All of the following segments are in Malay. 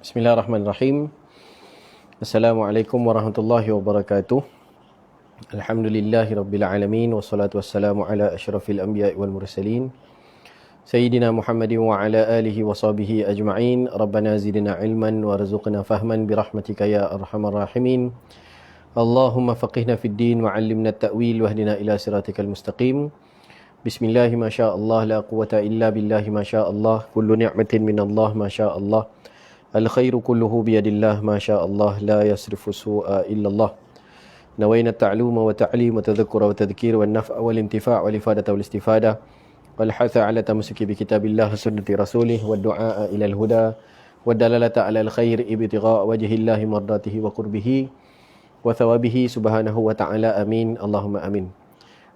Bismillahirrahmanirrahim. Assalamualaikum warahmatullahi wabarakatuh. Alhamdulillahi rabbil alamin, wassalatu wassalamu ala asyrafil anbiya'i wal mursalin Sayyidina Muhammadin wa ala alihi wa sahbihi ajma'in. Rabbana zidna ilman warzuqna fahman birahmatika ya arhamar rahimin. Allahumma faqihna fid din wa 'allimna at-ta'wil wahdina ila siratikal mustaqim. Bismillahi ma syaa Allah, la quwwata illa billahi ma syaa Allah. Kullu ni'matin min Allah ma syaa Allah. Al-khairu kulluhu biyadillah ma syaa Allah, la yasrifu su'a illa Allah. Nawayna at-ta'luma wa ta'lim wa tadhakkura wa tadhkir wa an-naf'a wal intifa' wal ifadata wal istifada wal hatha 'ala tamassuki bi kitabillah wa sunnati rasulih wa du'a ila al-huda wa dalalata 'ala al-khair ibtigha' wajhillahi mardatihi wa qurbihi wa thawabihi subhanahu wa ta'ala. Amin. Allahumma amin.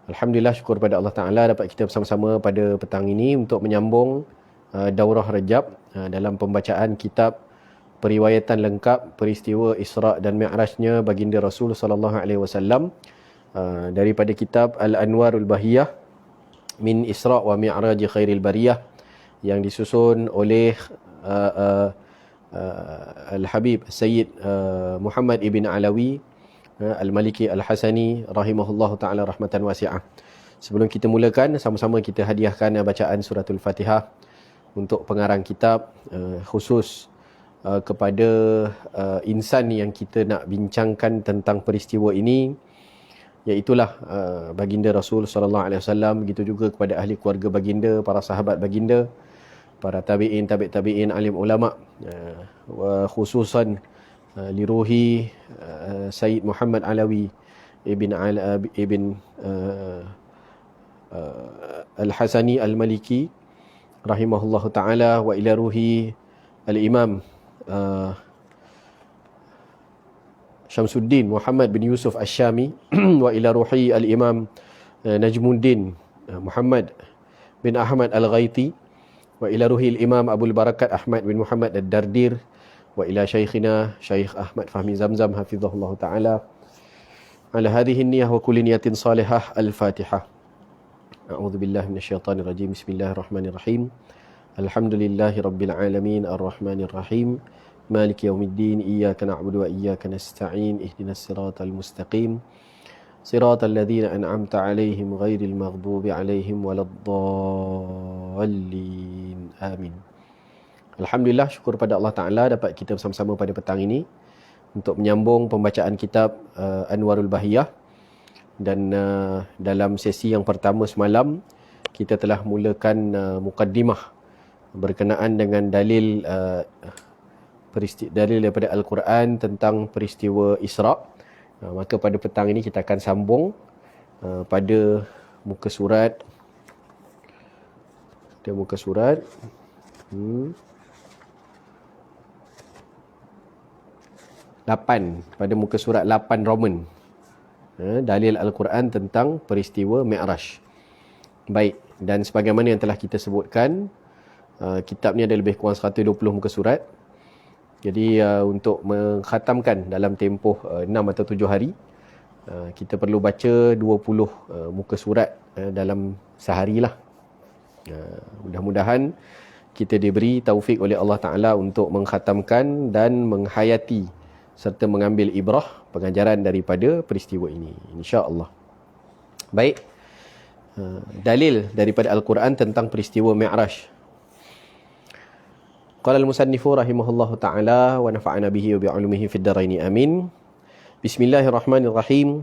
Alhamdulillah, syukur pada Allah Ta'ala dapat kita bersama-sama pada petang ini untuk menyambung daurah Rajab dalam pembacaan kitab periwayatan lengkap peristiwa Isra' dan Mi'rajnya baginda Rasul sallallahu alaihi wasallam daripada kitab Al-Anwarul Bahiyah min Isra' wa Mi'raj Khairil Bariyah yang disusun oleh Al-Habib Sayyid Muhammad ibn Alawi Al-Maliki Al-Hasani rahimahullahu ta'ala rahmatan wasi'ah. Sebelum kita mulakan, sama-sama kita hadiahkan bacaan suratul Fatihah untuk pengarang kitab, khusus kepada insan yang kita nak bincangkan tentang peristiwa ini, iaitulah baginda Rasul sallallahu alaihi wasallam. Begitu juga kepada ahli keluarga baginda, para sahabat baginda, para tabi'in, tabi'in, alim ulama, wa khususan liruhi Sayyid Muhammad Alawi ibn Al-Hasani Al-Maliki rahimahullahu ta'ala, wa ila ruhi Al-Imam Syamsuddin Muhammad bin Yusuf Asy-Syami wa ila ruhi Al-Imam Najmuddin Muhammad bin Ahmad Al-Ghaiti wa ila ruhi Al-Imam Abdul Barakat Ahmad bin Muhammad Ad-Dardir wa ila syaikhina Syekh Ahmad Fahmi Zamzam hafizahullah ta'ala ala hadhihi niyyah wa kulli niyatin salihah. Al-Fatihah. A'udzu billahi minasyaitonir rajim. Bismillahirrahmanirrahim. Alhamdulillahi rabbil alamin arrahmanir rahim maliki yaumiddin iyyaka na'budu wa iyyaka nasta'in ihdinas siratal mustaqim siratal ladzina an'amta 'alaihim ghairil maghdubi 'alaihim waladdallin. Amin. Alhamdulillah, syukur pada Allah Ta'ala dapat kita bersama-sama pada petang ini untuk menyambung pembacaan kitab Anwarul Bahiyah. Dan dalam sesi yang pertama semalam, kita telah mulakan mukaddimah berkenaan dengan dalil daripada Al-Quran tentang peristiwa Isra'. Maka pada petang ini kita akan sambung pada muka surat. Ada muka surat 8, pada muka surat 8 Roman, dalil Al-Quran tentang peristiwa Mi'raj. Baik, dan sebagaimana yang telah kita sebutkan, kitab ni ada lebih kurang 120 muka surat. Jadi untuk mengkhatamkan dalam tempoh 6 atau 7 hari, kita perlu baca 20 muka surat dalam seharilah. Mudah-mudahan kita diberi taufik oleh Allah Ta'ala untuk mengkhatamkan dan menghayati serta mengambil ibrah pengajaran daripada peristiwa ini, insya-Allah. Baik, dalil daripada Al-Quran tentang peristiwa Mi'raj. Qala al-musannifu rahimahullahu ta'ala wa nafa'ana bihi wa bi'ulumihi fid dharaini amin. Bismillahirrahmanirrahim.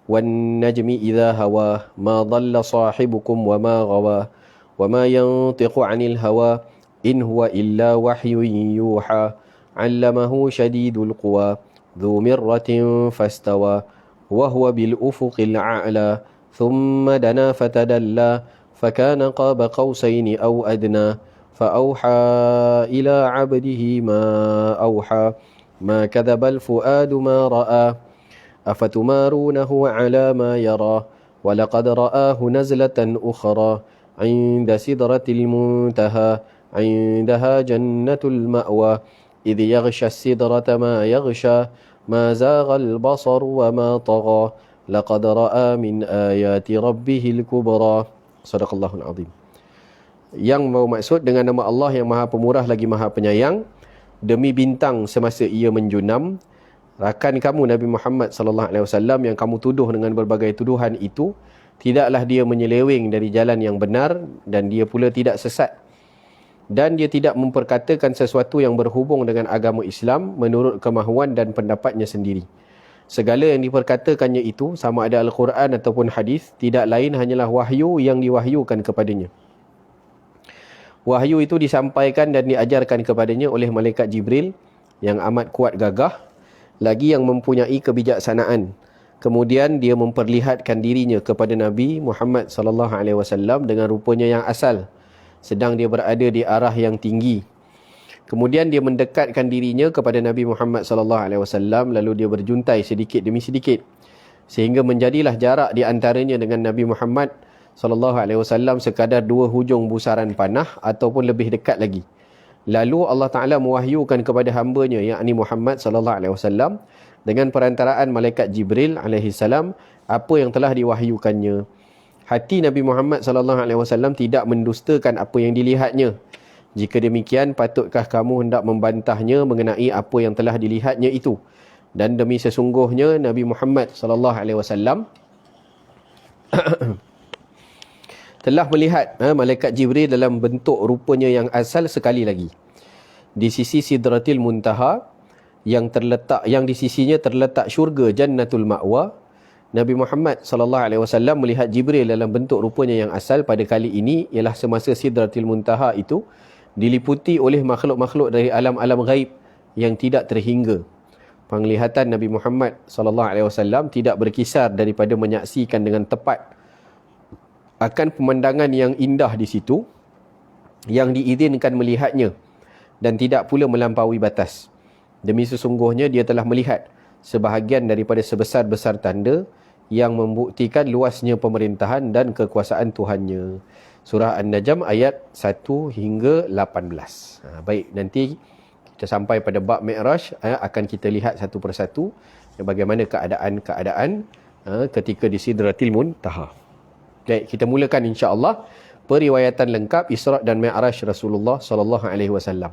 Wan najmi idza hawa ma dhalla sahibukum wa ma ghawa wa ma yantiqu 'anil hawa in huwa illa wahyun yuha 'allamahu shadidul quwa dhu mirratin fastawa wa huwa bil ufuqil a'la thumma dana fatadalla fakana qaba qausaini aw adna فأوحى إلى عبده ما أوحى ما كذب الفؤاد ما رأى أفتمارونه على ما يرى ولقد رآه نزلة أخرى عند سدرة المنتهى عندها جنة المأوى إذ يغشى السدرة ما يغشى ما زاغ البصر وما طغى لقد رأى من آيات ربه الكبرى. Sadaqallahul Azim. Yang bermaksud dengan nama Allah yang Maha Pemurah lagi Maha Penyayang, demi bintang semasa ia menjunam, rakan kamu Nabi Muhammad sallallahu alaihi wasallam yang kamu tuduh dengan berbagai tuduhan itu, tidaklah dia menyeleweng dari jalan yang benar, dan dia pula tidak sesat. Dan dia tidak memperkatakan sesuatu yang berhubung dengan agama Islam menurut kemahuan dan pendapatnya sendiri. Segala yang diperkatakannya itu, sama ada Al-Quran ataupun hadis, tidak lain hanyalah wahyu yang diwahyukan kepadanya. Wahyu itu disampaikan dan diajarkan kepadanya oleh malaikat Jibril yang amat kuat gagah, lagi yang mempunyai kebijaksanaan. Kemudian dia memperlihatkan dirinya kepada Nabi Muhammad sallallahu alaihi wasallam dengan rupanya yang asal, sedang dia berada di arah yang tinggi. Kemudian dia mendekatkan dirinya kepada Nabi Muhammad sallallahu alaihi wasallam, lalu dia berjuntai sedikit demi sedikit, sehingga menjadilah jarak di antaranya dengan Nabi Muhammad sallallahu alaihi wasallam sekadar 2 hujung busaran panah ataupun lebih dekat lagi. Lalu Allah Taala mewahyukan kepada hamba-Nya, yakni Muhammad sallallahu alaihi wasallam, dengan perantaraan malaikat Jibril alaihi salam, apa yang telah diwahyukannya. Hati Nabi Muhammad sallallahu alaihi wasallam tidak mendustakan apa yang dilihatnya. Jika demikian, patutkah kamu hendak membantahnya mengenai apa yang telah dilihatnya itu? Dan demi sesungguhnya Nabi Muhammad sallallahu alaihi wasallam telah melihat malaikat Jibril dalam bentuk rupanya yang asal sekali lagi, di sisi Sidratil Muntaha, yang di sisinya terletak syurga Jannatul Ma'wa. Nabi Muhammad sallallahu alaihi wasallam melihat Jibril dalam bentuk rupanya yang asal pada kali ini ialah semasa Sidratil Muntaha itu diliputi oleh makhluk-makhluk dari alam-alam ghaib yang tidak terhingga. Penglihatan Nabi Muhammad sallallahu alaihi wasallam tidak berkisar daripada menyaksikan dengan tepat akan pemandangan yang indah di situ, yang diizinkan melihatnya, dan tidak pula melampaui batas. Demi sesungguhnya dia telah melihat sebahagian daripada sebesar-besar tanda yang membuktikan luasnya pemerintahan dan kekuasaan Tuhannya. Surah An-Najm ayat 1 hingga 18. Baik, nanti kita sampai pada bab Mi'raj, akan kita lihat satu persatu bagaimana keadaan-keadaan ketika di Sidratil Muntaha. Baik, kita mulakan insya-Allah periwayatan lengkap Isra' dan Mi'raj Rasulullah sallallahu alaihi wasallam.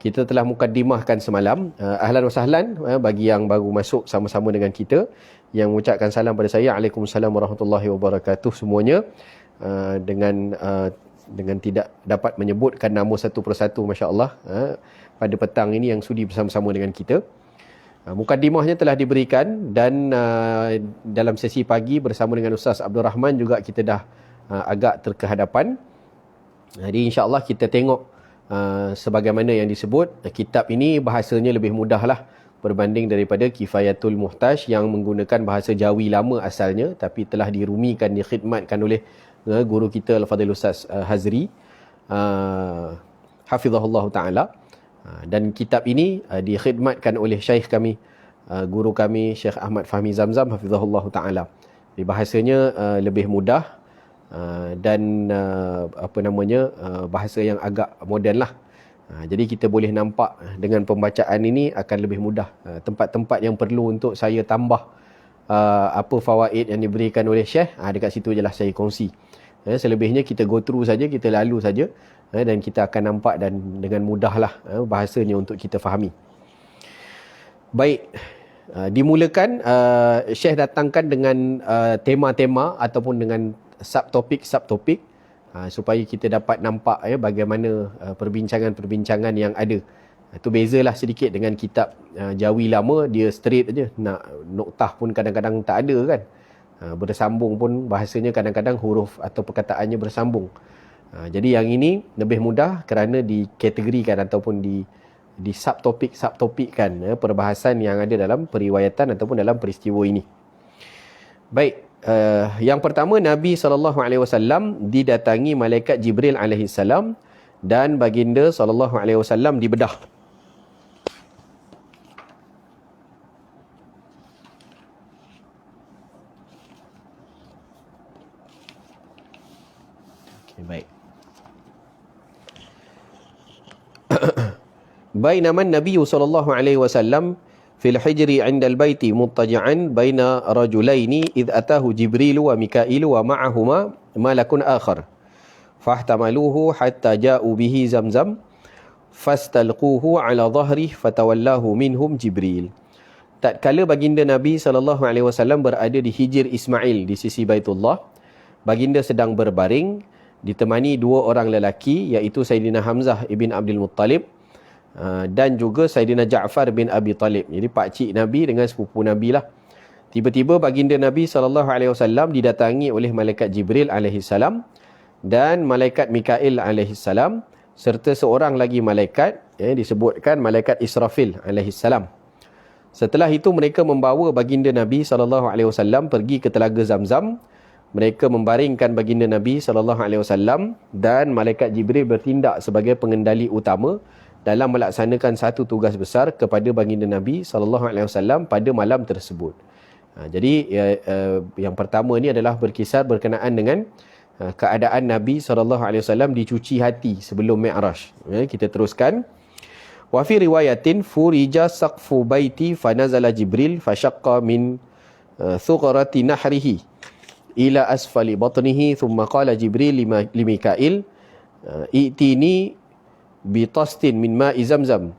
Kita telah mukaddimahkan semalam. Ahlan wa sahlan bagi yang baru masuk sama-sama dengan kita, yang mengucapkan salam pada saya. Waalaikumsalam warahmatullahi wabarakatuh semuanya. Dengan tidak dapat menyebutkan nama satu persatu, masya-Allah, pada petang ini yang sudi bersama-sama dengan kita. Mukaddimahnya telah diberikan, dan dalam sesi pagi bersama dengan Ustaz Abdul Rahman juga kita dah agak terkehadapan. Jadi insya-Allah kita tengok sebagaimana yang disebut, kitab ini bahasanya lebih mudahlah berbanding daripada Kifayatul Muhtaj yang menggunakan bahasa Jawi lama asalnya, tapi telah dirumikan, dikhidmatkan oleh guru kita Al-Fadhil Ustaz Hazri hafizahullah ta'ala. Dan kitab ini dikhidmatkan oleh syekh kami, guru kami Syekh Ahmad Fahmi Zamzam hafizahullah ta'ala. Bahasanya lebih mudah dan bahasa yang agak moden lah. Jadi kita boleh nampak dengan pembacaan ini akan lebih mudah. Tempat-tempat yang perlu untuk saya tambah apa fawaid yang diberikan oleh syekh, dekat situ je lah saya kongsi. Selebihnya kita go through saja, kita lalu saja, dan kita akan nampak dan dengan mudahlah bahasanya untuk kita fahami. Baik, dimulakan syekh datangkan dengan tema-tema ataupun dengan subtopik supaya kita dapat nampak bagaimana perbincangan-perbincangan yang ada. Itu bezalah sedikit dengan kitab Jawi lama, dia straight aja, nak noktah pun kadang-kadang tak ada kan. Bersambung pun bahasanya kadang-kadang huruf atau perkataannya bersambung. Jadi yang ini lebih mudah kerana dikategorikan ataupun di subtopik-subtopikkan perbahasan yang ada dalam periwayatan ataupun dalam peristiwa ini. Baik, yang pertama, Nabi SAW didatangi malaikat Jibril AS dan baginda SAW dibedah. Baik. Bainaman Nabi sallallahu alaihi wasallam fil hijri 'inda al-baiti muttaji'an baina rajulaini idh atahu Jibril wa Mika'il wa ma'ahuma malakun akhar fahtamaluhu hatta ja'u bihi Zamzam fastalquhu ala dhahri fatawallahu minhum Jibril. Tatkala baginda Nabi SAW berada di Hijr Ismail di sisi Baitullah, baginda sedang berbaring ditemani dua orang lelaki, iaitu Sayyidina Hamzah ibn Abdul Muttalib dan juga Sayyidina Ja'far bin Abi Talib. Jadi pakcik Nabi dengan sepupu Nabi lah. Tiba-tiba baginda Nabi SAW didatangi oleh malaikat Jibril alaihissalam dan malaikat Mikail alaihissalam serta seorang lagi malaikat, disebutkan malaikat Israfil alaihissalam. Setelah itu mereka membawa baginda Nabi SAW pergi ke Telaga Zamzam. Mereka membaringkan baginda Nabi SAW dan malaikat Jibril bertindak sebagai pengendali utama dalam melaksanakan satu tugas besar kepada baginda Nabi SAW pada malam tersebut. Jadi yang pertama ni adalah berkisar berkenaan dengan keadaan Nabi SAW dicuci hati sebelum Mi'raj. Kita teruskan. Wa fi riwayatin furija saqfu baiti fanazala Jibril fashaqqa min thuqrati nahrihi ila asfali batnihi thumma qala Jibril li Mikail i'tini bi tastin min ma'i zamzam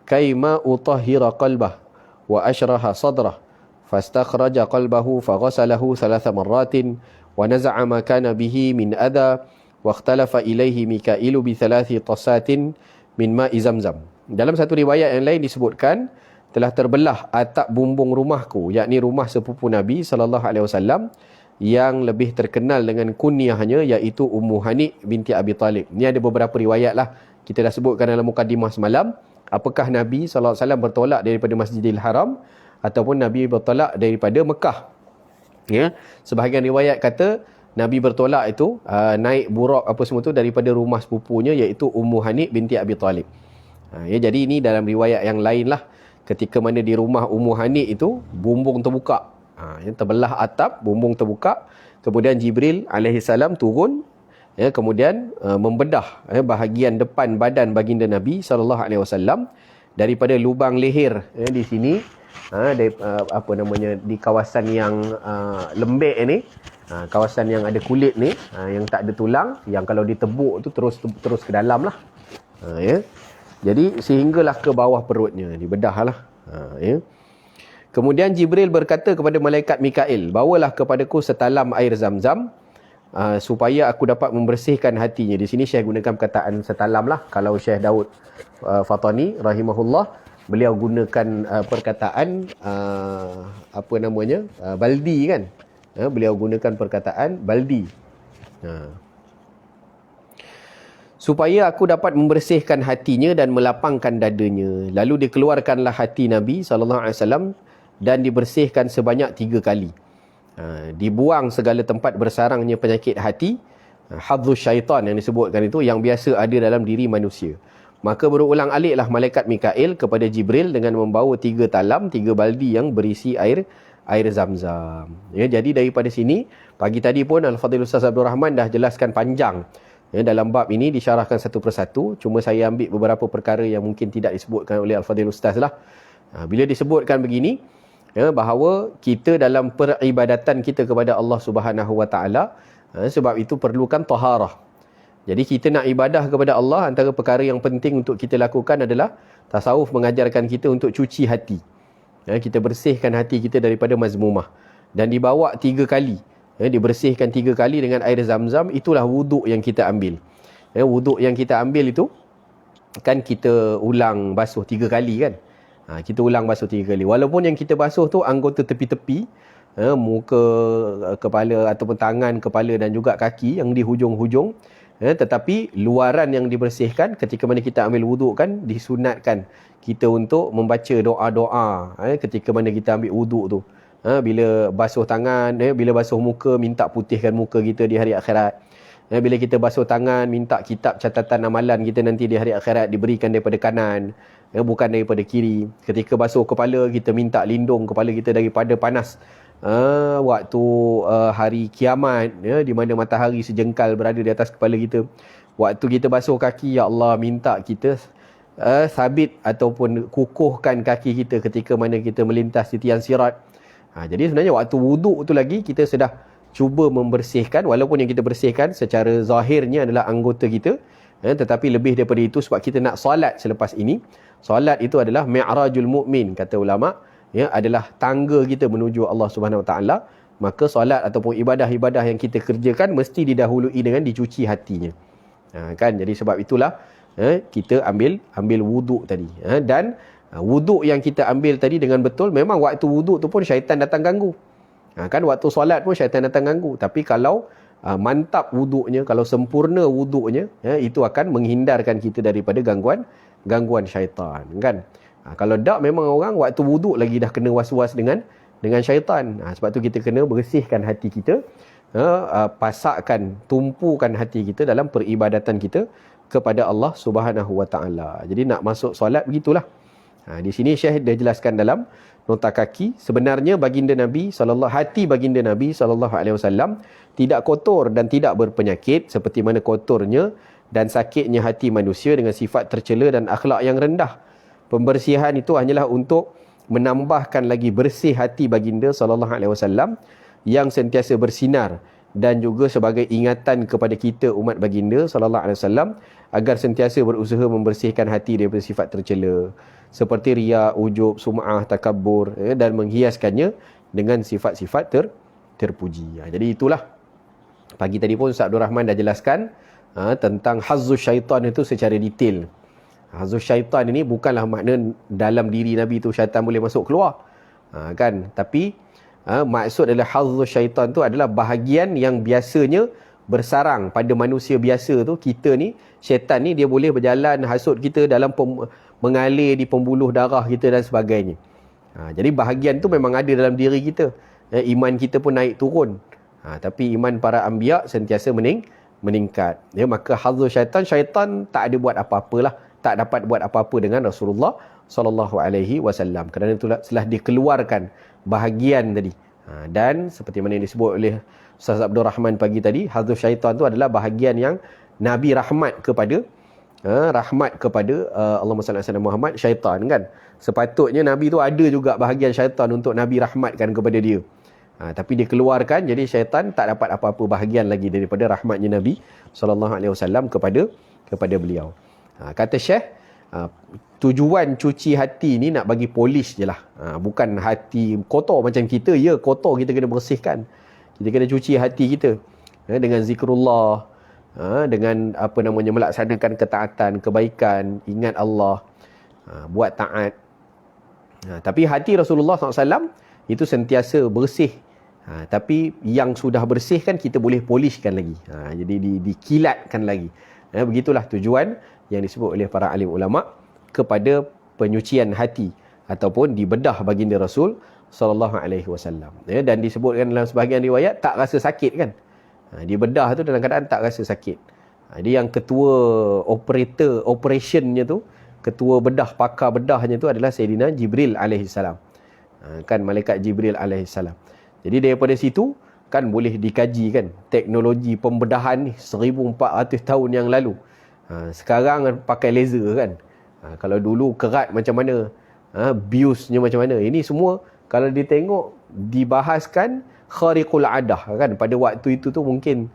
kayma utahhira qalbah wa ashraha sadrah fastakhraja qalbahu faghasalahu 3 marratin wa naza'a ma kana bihi min adha wa ikhtalafa ilayhi Mikailu bi 3 tasatin min ma'i zamzam. Dalam satu riwayat yang lain disebutkan telah terbelah atap bumbung rumahku, yakni rumah sepupu Nabi SAW yang lebih terkenal dengan kunyahnya, iaitu Ummu Hani binti Abi Talib. Ini ada beberapa riwayat lah. Kita dah sebutkan dalam mukadimah semalam. Apakah Nabi SAW bertolak daripada Masjidil Haram ataupun Nabi bertolak daripada Mekah? Ya, sebahagian riwayat kata Nabi bertolak itu naik burak apa semua tu daripada rumah sepupunya, iaitu Ummu Hani binti Abi Talib. Jadi ini dalam riwayat yang lain lah. Ketika mana di rumah Ummu Hani itu bumbung terbuka, terbelah atap, bumbung terbuka. Kemudian Jibril alaihissalam turun, kemudian membedah bahagian depan badan baginda Nabi SAW daripada lubang leher di sini, di kawasan yang lembek ni, kawasan yang ada kulit ni, yang tak ada tulang, yang kalau ditebuk tu terus ke dalam lah. Jadi sehinggalah ke bawah perutnya, dibedah lah. Kemudian Jibril berkata kepada malaikat Mikail, bawalah kepadaku setalam air Zamzam supaya aku dapat membersihkan hatinya. Di sini Syekh gunakan perkataan setalam lah. Kalau Syekh Daud Fatani rahimahullah, beliau gunakan perkataan baldi kan. Beliau gunakan perkataan baldi. Supaya aku dapat membersihkan hatinya dan melapangkan dadanya. Lalu dikeluarkanlah hati Nabi SAW dan dibersihkan sebanyak 3 kali. Dibuang segala tempat bersarangnya penyakit hati, hadzus syaitan yang disebutkan itu, yang biasa ada dalam diri manusia. Maka berulang aliklah malaikat Mikail kepada Jibril dengan membawa 3 talam, 3 baldi yang berisi air Zamzam. Jadi daripada sini, pagi tadi pun Al-Fadhil Ustaz Abdul Rahman dah jelaskan panjang. Dalam bab ini disyarahkan satu persatu. Cuma saya ambil beberapa perkara yang mungkin tidak disebutkan oleh Al-Fadhil Ustaz lah. Bila disebutkan begini, bahawa kita dalam peribadatan kita kepada Allah Subhanahu Wa Taala, sebab itu perlukan taharah. Jadi kita nak ibadah kepada Allah, antara perkara yang penting untuk kita lakukan adalah tasawuf mengajarkan kita untuk cuci hati. Kita bersihkan hati kita daripada mazmumah. Dan dibawa 3 kali. Dibersihkan 3 kali dengan air Zamzam. Itulah wuduk yang kita ambil. Wuduk yang kita ambil itu kan kita ulang basuh 3 kali kan. Kita ulang basuh 3 kali. Walaupun yang kita basuh tu anggota tepi-tepi, muka, kepala ataupun tangan, kepala dan juga kaki yang di hujung-hujung, tetapi luaran yang dibersihkan ketika mana kita ambil wuduk kan, disunatkan kita untuk membaca doa-doa ketika mana kita ambil wuduk tu. Bila basuh tangan, bila basuh muka, minta putihkan muka kita di hari akhirat. Bila kita basuh tangan, minta kitab catatan amalan kita nanti di hari akhirat diberikan daripada kanan, bukan daripada kiri. Ketika basuh kepala, kita minta lindung kepala kita daripada panas waktu hari kiamat, di mana matahari sejengkal berada di atas kepala kita. Waktu kita basuh kaki, ya Allah, minta kita sabit ataupun kukuhkan kaki kita ketika mana kita melintas di tiang sirat. Jadi sebenarnya waktu wuduk tu lagi kita sudah cuba membersihkan, walaupun yang kita bersihkan secara zahirnya adalah anggota kita, Tetapi lebih daripada itu, sebab kita nak solat selepas ini. Solat itu adalah mi'rajul mu'min, kata ulama, adalah tangga kita menuju Allah Subhanahu Wa Taala. Maka solat ataupun ibadah-ibadah yang kita kerjakan mesti didahului dengan dicuci hatinya. Kan, jadi sebab itulah kita ambil wuduk tadi. Dan wuduk yang kita ambil tadi dengan betul, memang waktu wuduk tu pun syaitan datang ganggu. Kan, waktu solat pun syaitan datang ganggu. Tapi kalau mantap wuduknya, kalau sempurna wuduknya, itu akan menghindarkan kita daripada gangguan syaitan, kan. Kalau tak, memang orang waktu wuduk lagi dah kena was-was dengan syaitan. Sebab tu kita kena bersihkan hati kita, pasakkan, tumpukan hati kita dalam peribadatan kita kepada Allah Subhanahu Wa Taala. Jadi nak masuk solat begitulah. Di sini Syekh dah jelaskan dalam nota kaki, sebenarnya hati baginda Nabi SAW tidak kotor dan tidak berpenyakit seperti mana kotornya dan sakitnya hati manusia dengan sifat tercela dan akhlak yang rendah. Pembersihan itu hanyalah untuk menambahkan lagi bersih hati baginda SAW yang sentiasa bersinar, dan juga sebagai ingatan kepada kita umat baginda SAW agar sentiasa berusaha membersihkan hati daripada sifat tercela seperti riya, ujub, sum'ah, takabbur, dan menghiaskannya dengan sifat-sifat terpuji. Jadi itulah, pagi tadi pun Ustaz Abdul Rahman dah jelaskan tentang hazzus syaitan itu secara detail. Hazzus syaitan ini bukanlah makna dalam diri Nabi tu syaitan boleh masuk keluar, kan, tapi maksud adalah hazzus syaitan tu adalah bahagian yang biasanya bersarang pada manusia biasa tu. Kita ni, syaitan ni dia boleh berjalan hasut kita dalam mengalir di pembuluh darah kita dan sebagainya. Jadi bahagian tu memang ada dalam diri kita. Iman kita pun naik turun. Tapi iman para anbiya sentiasa meningkat. Maka hazzus syaitan tak ada buat apa-apalah, tak dapat buat apa-apa dengan Rasulullah sallallahu alaihi wasallam. Kerana itulah telah dikeluarkan bahagian tadi. Dan seperti mana yang disebut oleh Ustaz Abdul Rahman pagi tadi, hazzus syaitan tu adalah bahagian yang Nabi rahmat kepada Allahumma salli ala Muhammad, syaitan, kan. Sepatutnya Nabi tu ada juga bahagian syaitan untuk Nabi rahmatkan kepada dia. Tapi dia keluarkan, jadi syaitan tak dapat apa-apa bahagian lagi daripada rahmatnya Nabi SAW kepada beliau. Kata Syekh, tujuan cuci hati ni nak bagi polish je lah. Bukan hati kotor macam kita. Ya, kotor, kita kena bersihkan. Kita kena cuci hati kita dengan zikrullah, dengan melaksanakan ketaatan, kebaikan, ingat Allah, buat taat. Tapi hati Rasulullah SAW itu sentiasa bersih. Tapi yang sudah bersih kan kita boleh polishkan lagi. Jadi dikilatkan lagi. Begitulah tujuan yang disebut oleh para alim ulama kepada penyucian hati ataupun dibedah baginda Rasul sallallahu alaihi wasallam. Dan disebutkan dalam sebahagian riwayat tak rasa sakit, kan. Dibedah tu dalam keadaan tak rasa sakit. Jadi yang ketua operationnya tu, ketua bedah, pakar bedahnya tu adalah Sayyidina Jibril alaihi salam. Kan, malaikat Jibril alaihi salam. Jadi daripada situ kan boleh dikaji, kan, teknologi pembedahan ni 1400 tahun yang lalu. Sekarang pakai laser, kan. Kalau dulu kerat macam mana, biusnya macam mana. Ini semua kalau ditengok dibahaskan khariqul adah, kan. Pada waktu itu tu mungkin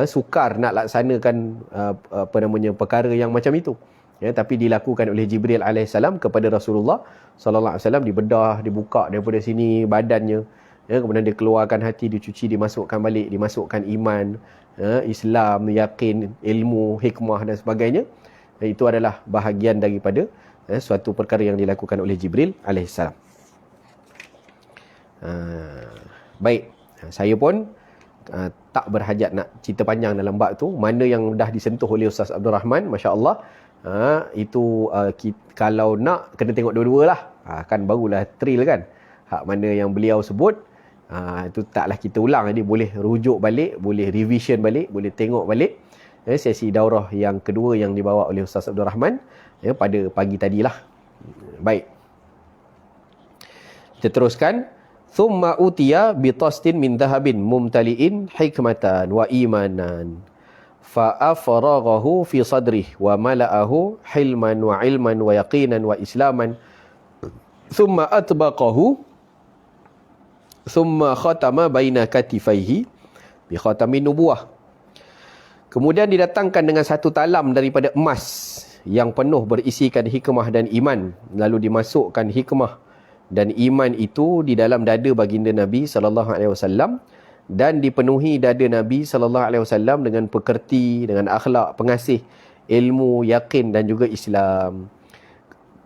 sukar nak laksanakan perkara yang macam itu. Tapi dilakukan oleh Jibril alaihissalam kepada Rasulullah sallallahu alaihi wasallam. Dibedah, dibuka daripada sini badannya, kemudian dikeluarkan hati, dicuci, dimasukkan balik, dimasukkan iman, Islam, yakin, ilmu, hikmah dan sebagainya. Itu adalah bahagian daripada suatu perkara yang dilakukan oleh Jibril alaihissalam. Baik, saya pun tak berhajat nak cerita panjang dalam bab tu. Mana yang dah disentuh oleh Ustaz Abdul Rahman, masya-Allah, itu kalau nak kena tengok dua-dua lah. Kan barulah thrill, kan. Hak mana yang beliau sebut, itu taklah kita ulang. Jadi boleh rujuk balik, boleh revision balik, boleh tengok balik sesi daurah yang kedua yang dibawa oleh Ustaz Abdul Rahman pada pagi tadilah. Baik, kita teruskan. Thumma utiya bitastin min dhahabin mumtali'in hikmatan wa imanan fa afraghahu fi sadrihi wa mala'ahu hilman wa ilman wa yaqinan wa islaman thumma atbaqahu thumma khatama baina katifaihi bi khatamin nubuwah. Kemudian didatangkan dengan satu talam daripada emas yang penuh berisikan hikmah dan iman. Lalu dimasukkan hikmah dan iman itu di dalam dada baginda Nabi SAW dan dipenuhi dada Nabi SAW dengan pekerti, dengan akhlak, pengasih, ilmu, yakin dan juga Islam.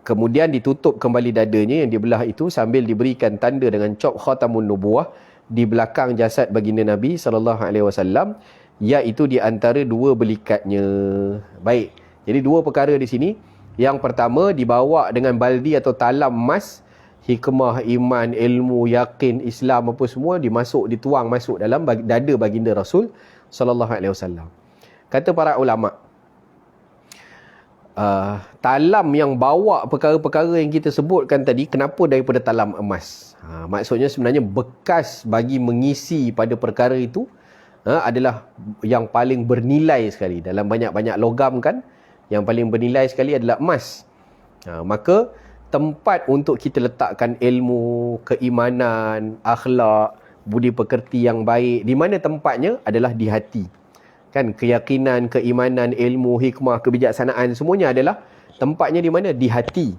Kemudian ditutup kembali dadanya yang dibelah itu sambil diberikan tanda dengan cop khatamun nubuwah di belakang jasad baginda Nabi SAW, iaitu di antara dua belikatnya. Baik, jadi dua perkara di sini. Yang pertama, dibawa dengan baldi atau talam emas, hikmah, iman, ilmu, yakin, Islam apa semua dituang masuk dalam dada baginda Rasul SAW. Kata para ulama, talam yang bawa perkara-perkara yang kita sebutkan tadi, kenapa daripada talam emas? Maksudnya sebenarnya bekas bagi mengisi pada perkara itu adalah yang paling bernilai sekali. Dalam banyak-banyak logam kan, yang paling bernilai sekali adalah emas. Maka tempat untuk kita letakkan ilmu, keimanan, akhlak, budi pekerti yang baik, di mana tempatnya adalah di hati. Kan, keyakinan, keimanan, ilmu, hikmah, kebijaksanaan, semuanya adalah tempatnya di mana? Di hati.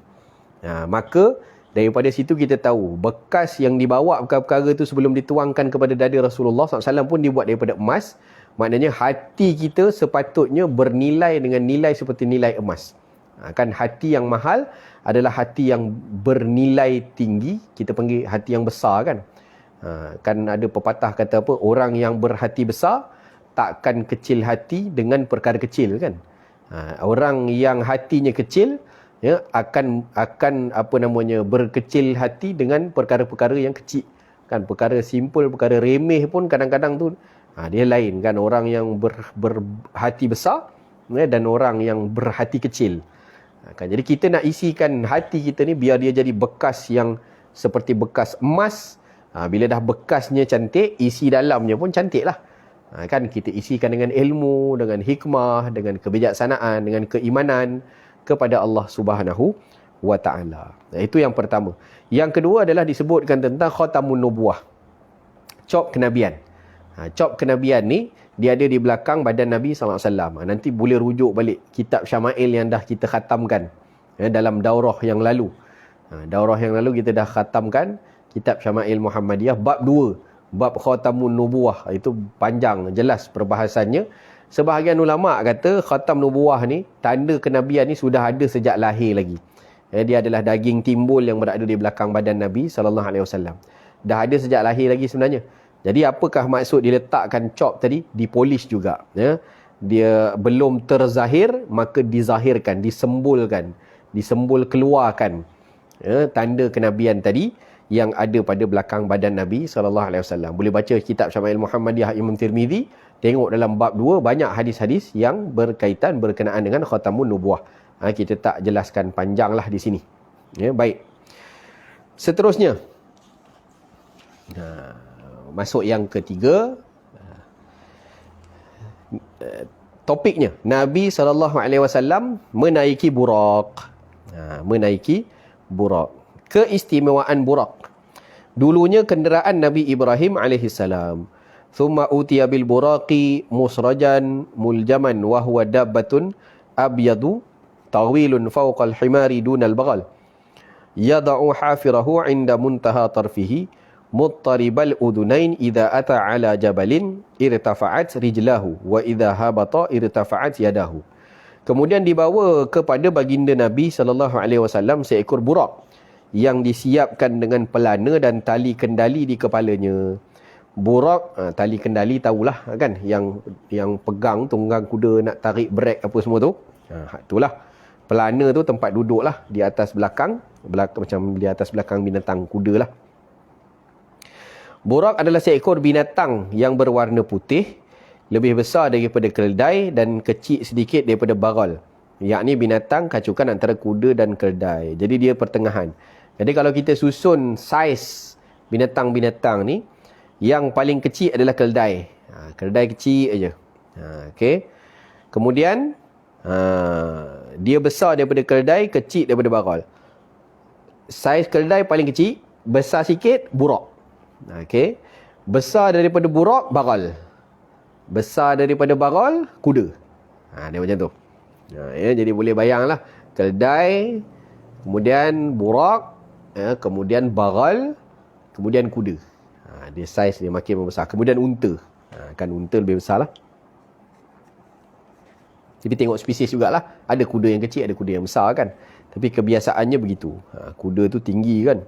Maka daripada situ kita tahu bekas yang dibawa perkara-perkara itu sebelum dituangkan kepada dada Rasulullah SAW pun dibuat daripada emas. Maknanya hati kita sepatutnya bernilai dengan nilai seperti nilai emas. Kan hati yang mahal adalah hati yang bernilai tinggi. Kita panggil hati yang besar kan. Kan ada pepatah kata apa? Orang yang berhati besar takkan kecil hati dengan perkara kecil kan. Orang yang hatinya kecil akan berkecil hati dengan perkara-perkara yang kecil kan. Perkara simple, perkara remeh pun kadang-kadang tu dia lain kan. Orang yang berhati besar dan orang yang berhati kecil kan. Jadi kita nak isikan hati kita ni biar dia jadi bekas yang seperti bekas emas. Bila dah bekasnya cantik, isi dalamnya pun cantik lah. Kan kita isikan dengan ilmu, dengan hikmah, dengan kebijaksanaan, dengan keimanan kepada Allah Subhanahu wa taala. Itu yang pertama. Yang kedua adalah disebutkan tentang khatamun nubuwah. Cop kenabian. Cop kenabian ni dia ada di belakang badan Nabi SAW. Nanti boleh rujuk balik kitab Syama'il yang dah kita khatamkan dalam daurah yang lalu. Daurah yang lalu kita dah khatamkan kitab Syama'il Muhammadiyah bab 2. Bab khatamun nubuwah. Itu panjang, jelas perbahasannya. Sebahagian ulama' kata khatam nubuwah ni, tanda kenabian ni sudah ada sejak lahir lagi. Dia adalah daging timbul yang berada di belakang badan Nabi SAW. Dah ada sejak lahir lagi sebenarnya. Jadi apakah maksud diletakkan cop tadi? Dipolish juga. Dia belum terzahir, maka dizahirkan, disembulkan. Disembul keluarkan tanda kenabian tadi yang ada pada belakang badan Nabi SAW. Boleh baca kitab Syama'il Muhammadiyah Imam Tirmizi, tengok dalam bab 2 banyak hadis-hadis yang berkenaan dengan khatamun nubuwah. Kita tak jelaskan panjang lah di sini. Baik. Seterusnya, masuk yang ketiga. Topiknya, Nabi SAW menaiki burak. Menaiki burak. Keistimewaan burak. Dulunya kenderaan Nabi Ibrahim AS. Thumma utiya bil buraqi musrajan muljaman wa huwa dabbatun abyadu tawilun fawqa al-himari duna al-baghal. Yada'u hafirahu 'inda muntaha tarfihi muttaribal udunain idza ata 'ala jabalin irtafa'at rijlahu wa idza habata irtafa'at yadahu. Kemudian dibawa kepada baginda Nabi SAW seekor burak yang disiapkan dengan pelana dan tali kendali di kepalanya. Burak, tali kendali tahulah kan, yang pegang tunggang kuda nak tarik brek apa semua tu. Itulah. Pelana tu tempat duduk lah, di atas belakang macam di atas belakang binatang kuda lah. Burak adalah seekor binatang yang berwarna putih, lebih besar daripada keldai dan kecil sedikit daripada bagal. Yakni binatang kacukan antara kuda dan keldai. Jadi dia pertengahan. Jadi kalau kita susun saiz binatang-binatang ni, yang paling kecil adalah keldai. Keldai kecil aja. Okey. Kemudian dia besar daripada keldai, kecil daripada bagal. Saiz keldai paling kecil, besar sikit burak. Okey. Besar daripada burak bagal. Besar daripada baral, kuda. Dia macam tu. Ya, jadi boleh bayanglah. Keldai, kemudian burak, kemudian baral, kemudian kuda. Dia saiz dia makin membesar. Kemudian unta. Kan unta lebih besar lah. Tapi tengok spesies jugalah. Ada kuda yang kecil, ada kuda yang besar kan. Tapi kebiasaannya begitu. Kuda tu tinggi kan.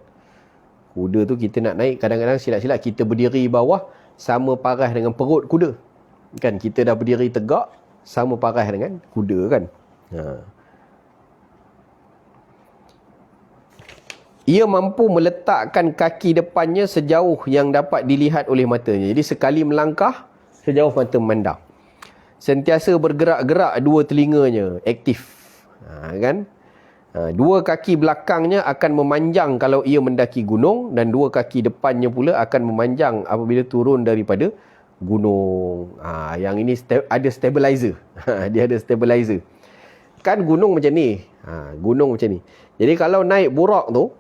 Kuda tu kita nak naik, kadang-kadang silap-silap kita berdiri bawah sama paras dengan perut kuda. Kan kita dah berdiri tegak sama paras dengan kuda kan. Ia mampu meletakkan kaki depannya sejauh yang dapat dilihat oleh matanya. Jadi sekali melangkah, sejauh mata memandang. Sentiasa bergerak-gerak dua telinganya, aktif. Kan? Dua kaki belakangnya akan memanjang kalau ia mendaki gunung, dan dua kaki depannya pula akan memanjang apabila turun daripada gunung. Yang ini ada stabilizer. Dia ada stabilizer. Kan gunung macam ni. Gunung macam ni. Jadi kalau naik burak tu,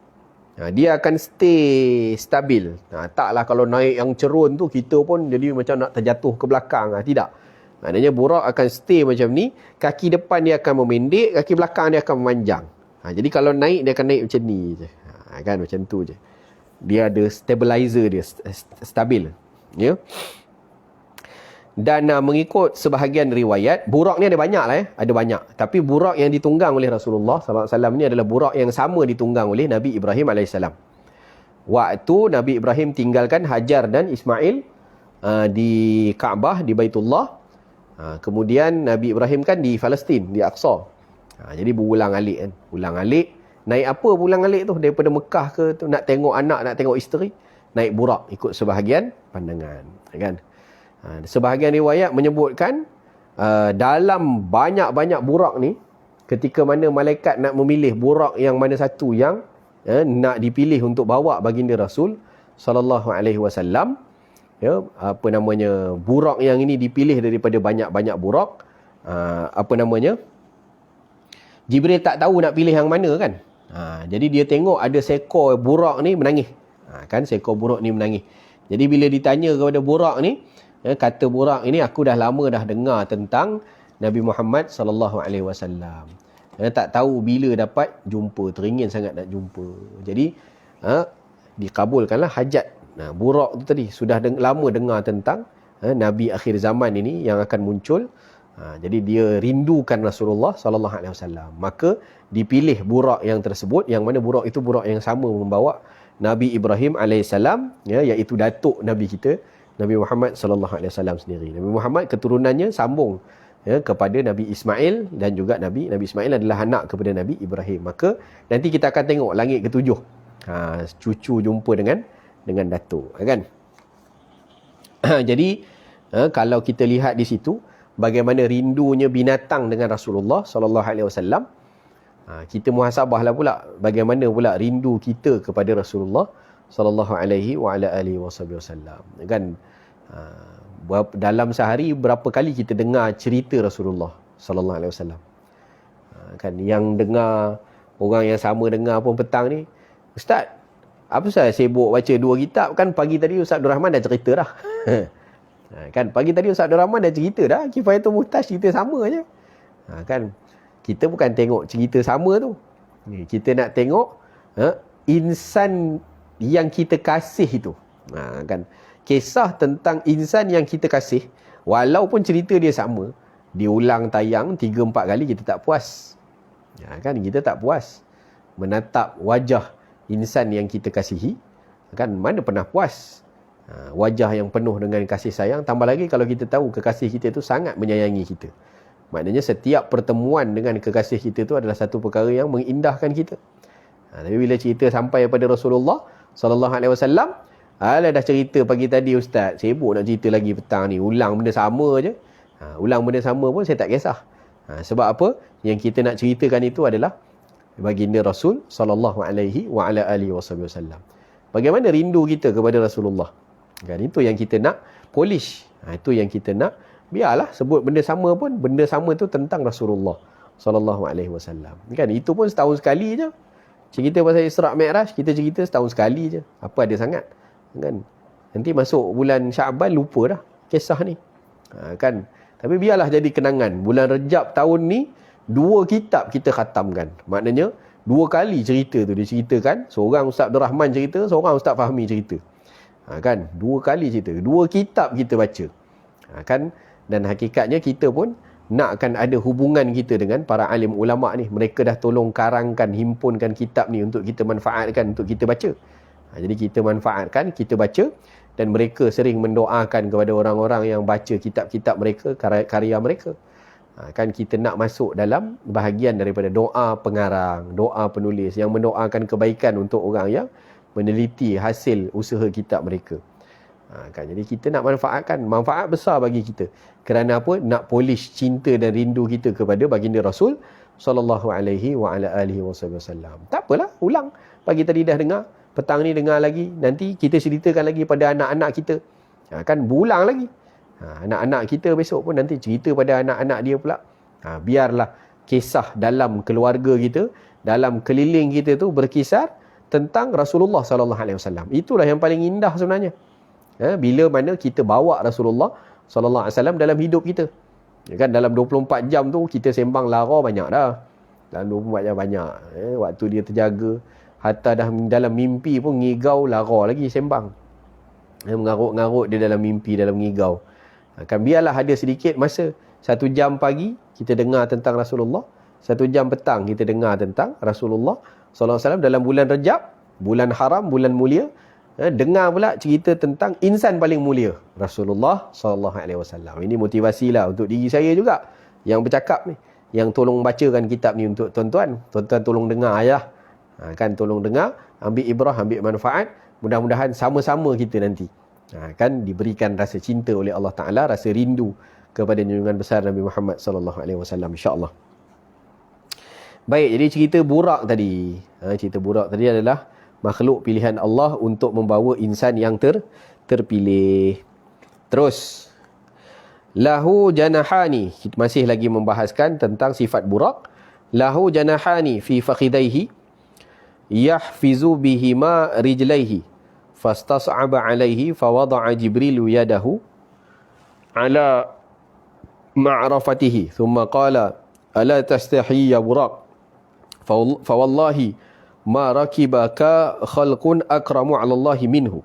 dia akan stay stabil. Taklah kalau naik yang cerun tu, kita pun jadi macam nak terjatuh ke belakang. Tidak. Maknanya burak akan stay macam ni. Kaki depan dia akan memendek, kaki belakang dia akan memanjang. Jadi kalau naik, dia akan naik macam ni je. Kan macam tu je. Dia ada stabilizer dia, stabil. Ya. Dan mengikut sebahagian riwayat, burak ni ada banyak lah. Ada banyak. Tapi burak yang ditunggang oleh Rasulullah SAW ni adalah burak yang sama ditunggang oleh Nabi Ibrahim AS. Waktu Nabi Ibrahim tinggalkan Hajar dan Ismail di Kaabah, di Baitullah. Kemudian Nabi Ibrahim kan di Palestin, di Aqsa. Jadi berulang alik kan. Ulang alik. Naik apa berulang alik tu? Daripada Mekah ke tu, nak tengok anak, nak tengok isteri. Naik burak ikut sebahagian pandangan. Kan? Sebahagian riwayat menyebutkan dalam banyak-banyak burak ni, ketika mana malaikat nak memilih burak yang mana satu yang nak dipilih untuk bawa baginda Rasul sallallahu alaihi wasallam, burak yang ini dipilih daripada banyak-banyak burak. Jibril tak tahu nak pilih yang mana kan. Jadi dia tengok ada seekor burak ni menangis. Kan seekor burak ni menangis. Jadi bila ditanya kepada burak ni, kata burak ini, aku dah lama dah dengar tentang Nabi Muhammad sallallahu alaihi wasallam. Tak tahu bila dapat jumpa, teringin sangat nak jumpa. Jadi dikabulkanlah hajat. Burak tu tadi sudah lama dengar tentang Nabi akhir zaman ini yang akan muncul. Jadi dia rindukan Rasulullah sallallahu alaihi wasallam. Maka dipilih burak yang tersebut, yang mana burak itu burak yang sama membawa Nabi Ibrahim alaihissalam, iaitu datuk Nabi kita Nabi Muhammad sallallahu alaihi wasallam sendiri. Nabi Muhammad keturunannya sambung kepada Nabi Ismail, dan juga Nabi Ismail adalah anak kepada Nabi Ibrahim. Maka nanti kita akan tengok langit ketujuh. Cucu jumpa dengan datuk, kan? Jadi kalau kita lihat di situ bagaimana rindunya binatang dengan Rasulullah sallallahu alaihi wasallam, kita muhasabahlah pula bagaimana pula rindu kita kepada Rasulullah sallallahu alaihi wa ala alihi wasallam. Kan dalam sehari berapa kali kita dengar cerita Rasulullah sallallahu alaihi wasallam. Kan yang dengar, orang yang sama dengar pun petang ni, ustaz, apa saya sibuk baca 2 kitab, kan pagi tadi Ustaz Abdul Rahman dah cerita dah. Kan pagi tadi Ustaz Abdul Rahman dah cerita dah, Kifayatul Muhtaj cerita sama je. Kan kita bukan tengok cerita sama tu. Kita nak tengok insan yang kita kasih itu. Kan kisah tentang insan yang kita kasih, walaupun cerita dia sama, diulang tayang 3-4 kali kita tak puas. Kan kita tak puas menatap wajah insan yang kita kasihi. Kan mana pernah puas wajah yang penuh dengan kasih sayang. Tambah lagi kalau kita tahu kekasih kita itu sangat menyayangi kita. Maknanya setiap pertemuan dengan kekasih kita itu adalah satu perkara yang mengindahkan kita. Tapi bila cerita sampai pada Rasulullah sallallahu alaihi wasallam, dah cerita pagi tadi ustaz, sibuk nak cerita lagi petang ni, ulang benda sama je. Ulang benda sama pun saya tak kisah. Sebab apa? Yang kita nak ceritakan itu adalah baginda Rasul sallallahu alaihi wa ala alihi wasallam. Bagaimana rindu kita kepada Rasulullah? Kan itu yang kita nak polish. Itu yang kita nak. Biarlah sebut benda sama pun, benda sama tu tentang Rasulullah sallallahu alaihi wasallam. Kan itu pun setahun sekali je. Cerita pasal Isra' Mi'raj, kita cerita setahun sekali je. Apa ada sangat? Kan nanti masuk bulan Syaban lupa dah kisah ni. Kan? Tapi biarlah jadi kenangan. Bulan Rejab tahun ni 2 kitab kita khatamkan. Maknanya 2 kali cerita tu diceritakan. Seorang Ustaz Abdul Rahman cerita, seorang Ustaz Fahmi cerita. Kan? 2 kali cerita. 2 kitab kita baca. Kan? Dan hakikatnya kita pun nakkan ada hubungan kita dengan para alim ulama ni. Mereka dah tolong karangkan, himpunkan kitab ni untuk kita manfaatkan, untuk kita baca. Jadi kita manfaatkan, kita baca, dan mereka sering mendoakan kepada orang-orang yang baca kitab-kitab mereka, karya mereka. Kan kita nak masuk dalam bahagian daripada doa pengarang, doa penulis yang mendoakan kebaikan untuk orang yang meneliti hasil usaha kitab mereka. Kan, jadi kita nak manfaatkan, manfaat besar bagi kita. Kerana apa? Nak polish cinta dan rindu kita kepada baginda Rasul sallallahu alaihi wa ala alihi wasallam. Tak apalah, ulang. Pagi tadi dah dengar, petang ni dengar lagi, nanti kita ceritakan lagi pada anak-anak kita. Kan berulang lagi. Anak-anak kita besok pun nanti cerita pada anak-anak dia pula. Biarlah kisah dalam keluarga kita, dalam keliling kita tu berkisar tentang Rasulullah sallallahu alaihi wasallam. Itulah yang paling indah sebenarnya. Bila mana kita bawa Rasulullah sallallahu alaihi wasallam dalam hidup kita. Kan dalam 24 jam tu kita sembang lara banyak dah. Dalam 24 jam banyak. Waktu dia terjaga, hatta dah dalam mimpi pun ngigau lara lagi sembang. Mengarut-ngarut dia dalam mimpi, dalam ngigau. Kan biarlah ada sedikit masa, 1 jam pagi kita dengar tentang Rasulullah, 1 jam petang kita dengar tentang Rasulullah sallallahu alaihi wasallam dalam bulan Rejab, bulan haram, bulan mulia. Dengar pula cerita tentang insan paling mulia, Rasulullah sallallahu alaihi wasallam. Ini motivasilah untuk diri saya juga yang bercakap ni, yang tolong bacakan kitab ni untuk tuan-tuan. Tuan-tuan tolong dengar ayah. Kan tolong dengar, ambil ibrah, ambil manfaat. Mudah-mudahan sama-sama kita nanti kan diberikan rasa cinta oleh Allah Taala, rasa rindu kepada junjungan besar Nabi Muhammad sallallahu alaihi wasallam, insya-Allah. Baik, jadi cerita Burak tadi. Cerita Burak tadi adalah makhluk pilihan Allah untuk membawa insan yang terpilih. Terus, lahu janahani. Kita masih lagi membahaskan tentang sifat Burak. Lahu janahani fi fakhidaihi yahfizu bihima rijlaihi fastas'aba alaihi fawada'a Jibrilu yadahu ala ma'rafatihi thumma qala ala tastahi ya Burak fawallahi ma rakibaka khalqun akramu 'ala Allahi minhu.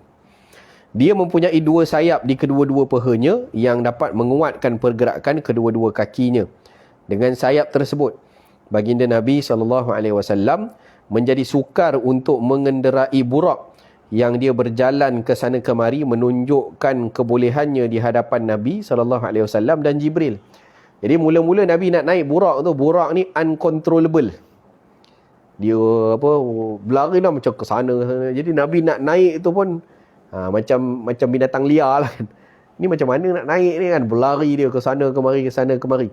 Dia mempunyai 2 sayap di kedua-dua pahanya yang dapat menguatkan pergerakan kedua-dua kakinya. Dengan sayap tersebut, baginda Nabi SAW menjadi sukar untuk mengenderai Burak yang dia berjalan ke sana kemari menunjukkan kebolehannya di hadapan Nabi SAW dan Jibril. Jadi mula-mula Nabi nak naik Burak tu, Burak ni uncontrollable. Dia berlari dah macam ke sana. Jadi Nabi nak naik tu pun macam binatang liar lah kan. Ni macam mana nak naik ni kan, berlari dia ke sana kemari.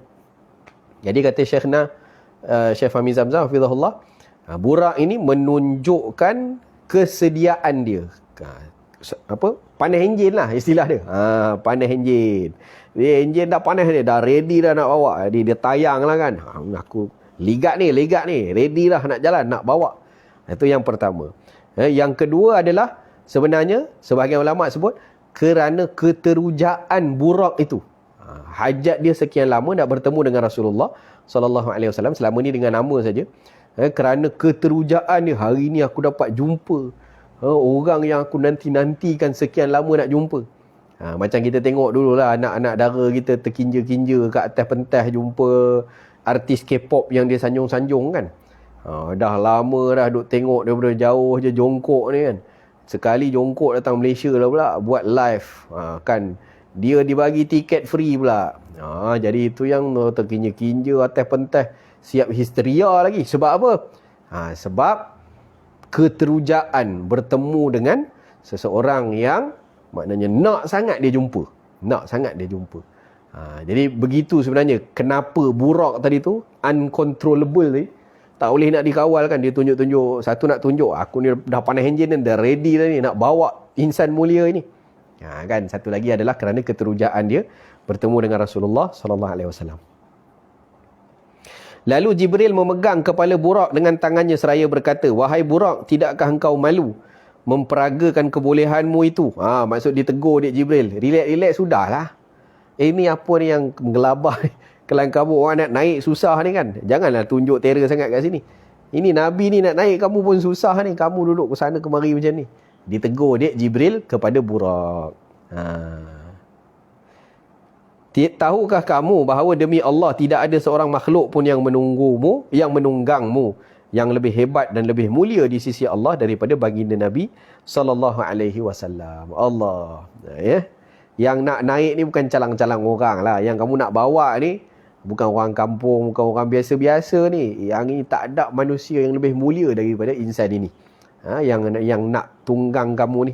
Jadi kata Syekh Fahmi Zamzam hafizahullah, Burak ini menunjukkan kesediaan dia. Panas enjin lah istilah dia. Panas enjin. Dia enjin dah panas dia, dah ready dah nak bawa. Dia tayang lah kan. Aku ligat ni, ready lah nak jalan, nak bawa. Itu yang pertama. Yang kedua adalah sebenarnya sebahagian ulama sebut kerana keterujaan Burak itu. Hajat dia sekian lama nak bertemu dengan Rasulullah sallallahu alaihi wasallam, selama ni dengan nama saja. Kerana keterujaan dia, hari ni aku dapat jumpa orang yang aku nanti-nantikan sekian lama nak jumpa. Macam kita tengok dululah anak-anak dara kita terkinja-kinja kat atas pentas jumpa artis K-pop yang dia sanjung-sanjung kan. Dah lama dah duk tengok daripada jauh je jongkok ni kan. Sekali jongkok datang Malaysia lah pula buat live. Kan dia dibagi tiket free pula. Jadi itu yang terkinja-kinja atas pentas, siap histeria lagi. Sebab apa? Sebab keterujaan bertemu dengan seseorang yang maknanya nak sangat dia jumpa. Jadi begitu sebenarnya kenapa Burak tadi tu uncontrollable ni, tak boleh nak dikawal kan. Dia tunjuk-tunjuk, satu nak tunjuk aku ni dah panas enjin dan dah ready dah ni nak bawa insan mulia ini. Kan satu lagi adalah kerana keterujaan dia bertemu dengan Rasulullah sallallahu alaihi wasallam. Lalu Jibril memegang kepala Burak dengan tangannya seraya berkata, "Wahai Burak, tidakkah engkau malu memperagakan kebolehanmu itu?" Maksud dia tegur dia Jibril. Relax sudahlah. Ini apa ni yang menggelabah ni? Kelang kabut orang nak naik susah ni kan. Janganlah tunjuk terror sangat kat sini. Ini Nabi ni nak naik kamu pun susah ni. Kamu duduk ke sana kemari macam ni. Ditegur dia Jibril kepada Buraq. Tahukah kamu bahawa demi Allah tidak ada seorang makhluk pun yang menunggumu, yang menunggangmu, yang lebih hebat dan lebih mulia di sisi Allah daripada baginda Nabi sallallahu alaihi wasallam. Allah, ya. Yang nak naik ni bukan calang-calang orang lah. Yang kamu nak bawa ni bukan orang kampung, bukan orang biasa-biasa ni. Yang ini tak ada manusia yang lebih mulia daripada insan ini. Yang nak tunggang kamu ni.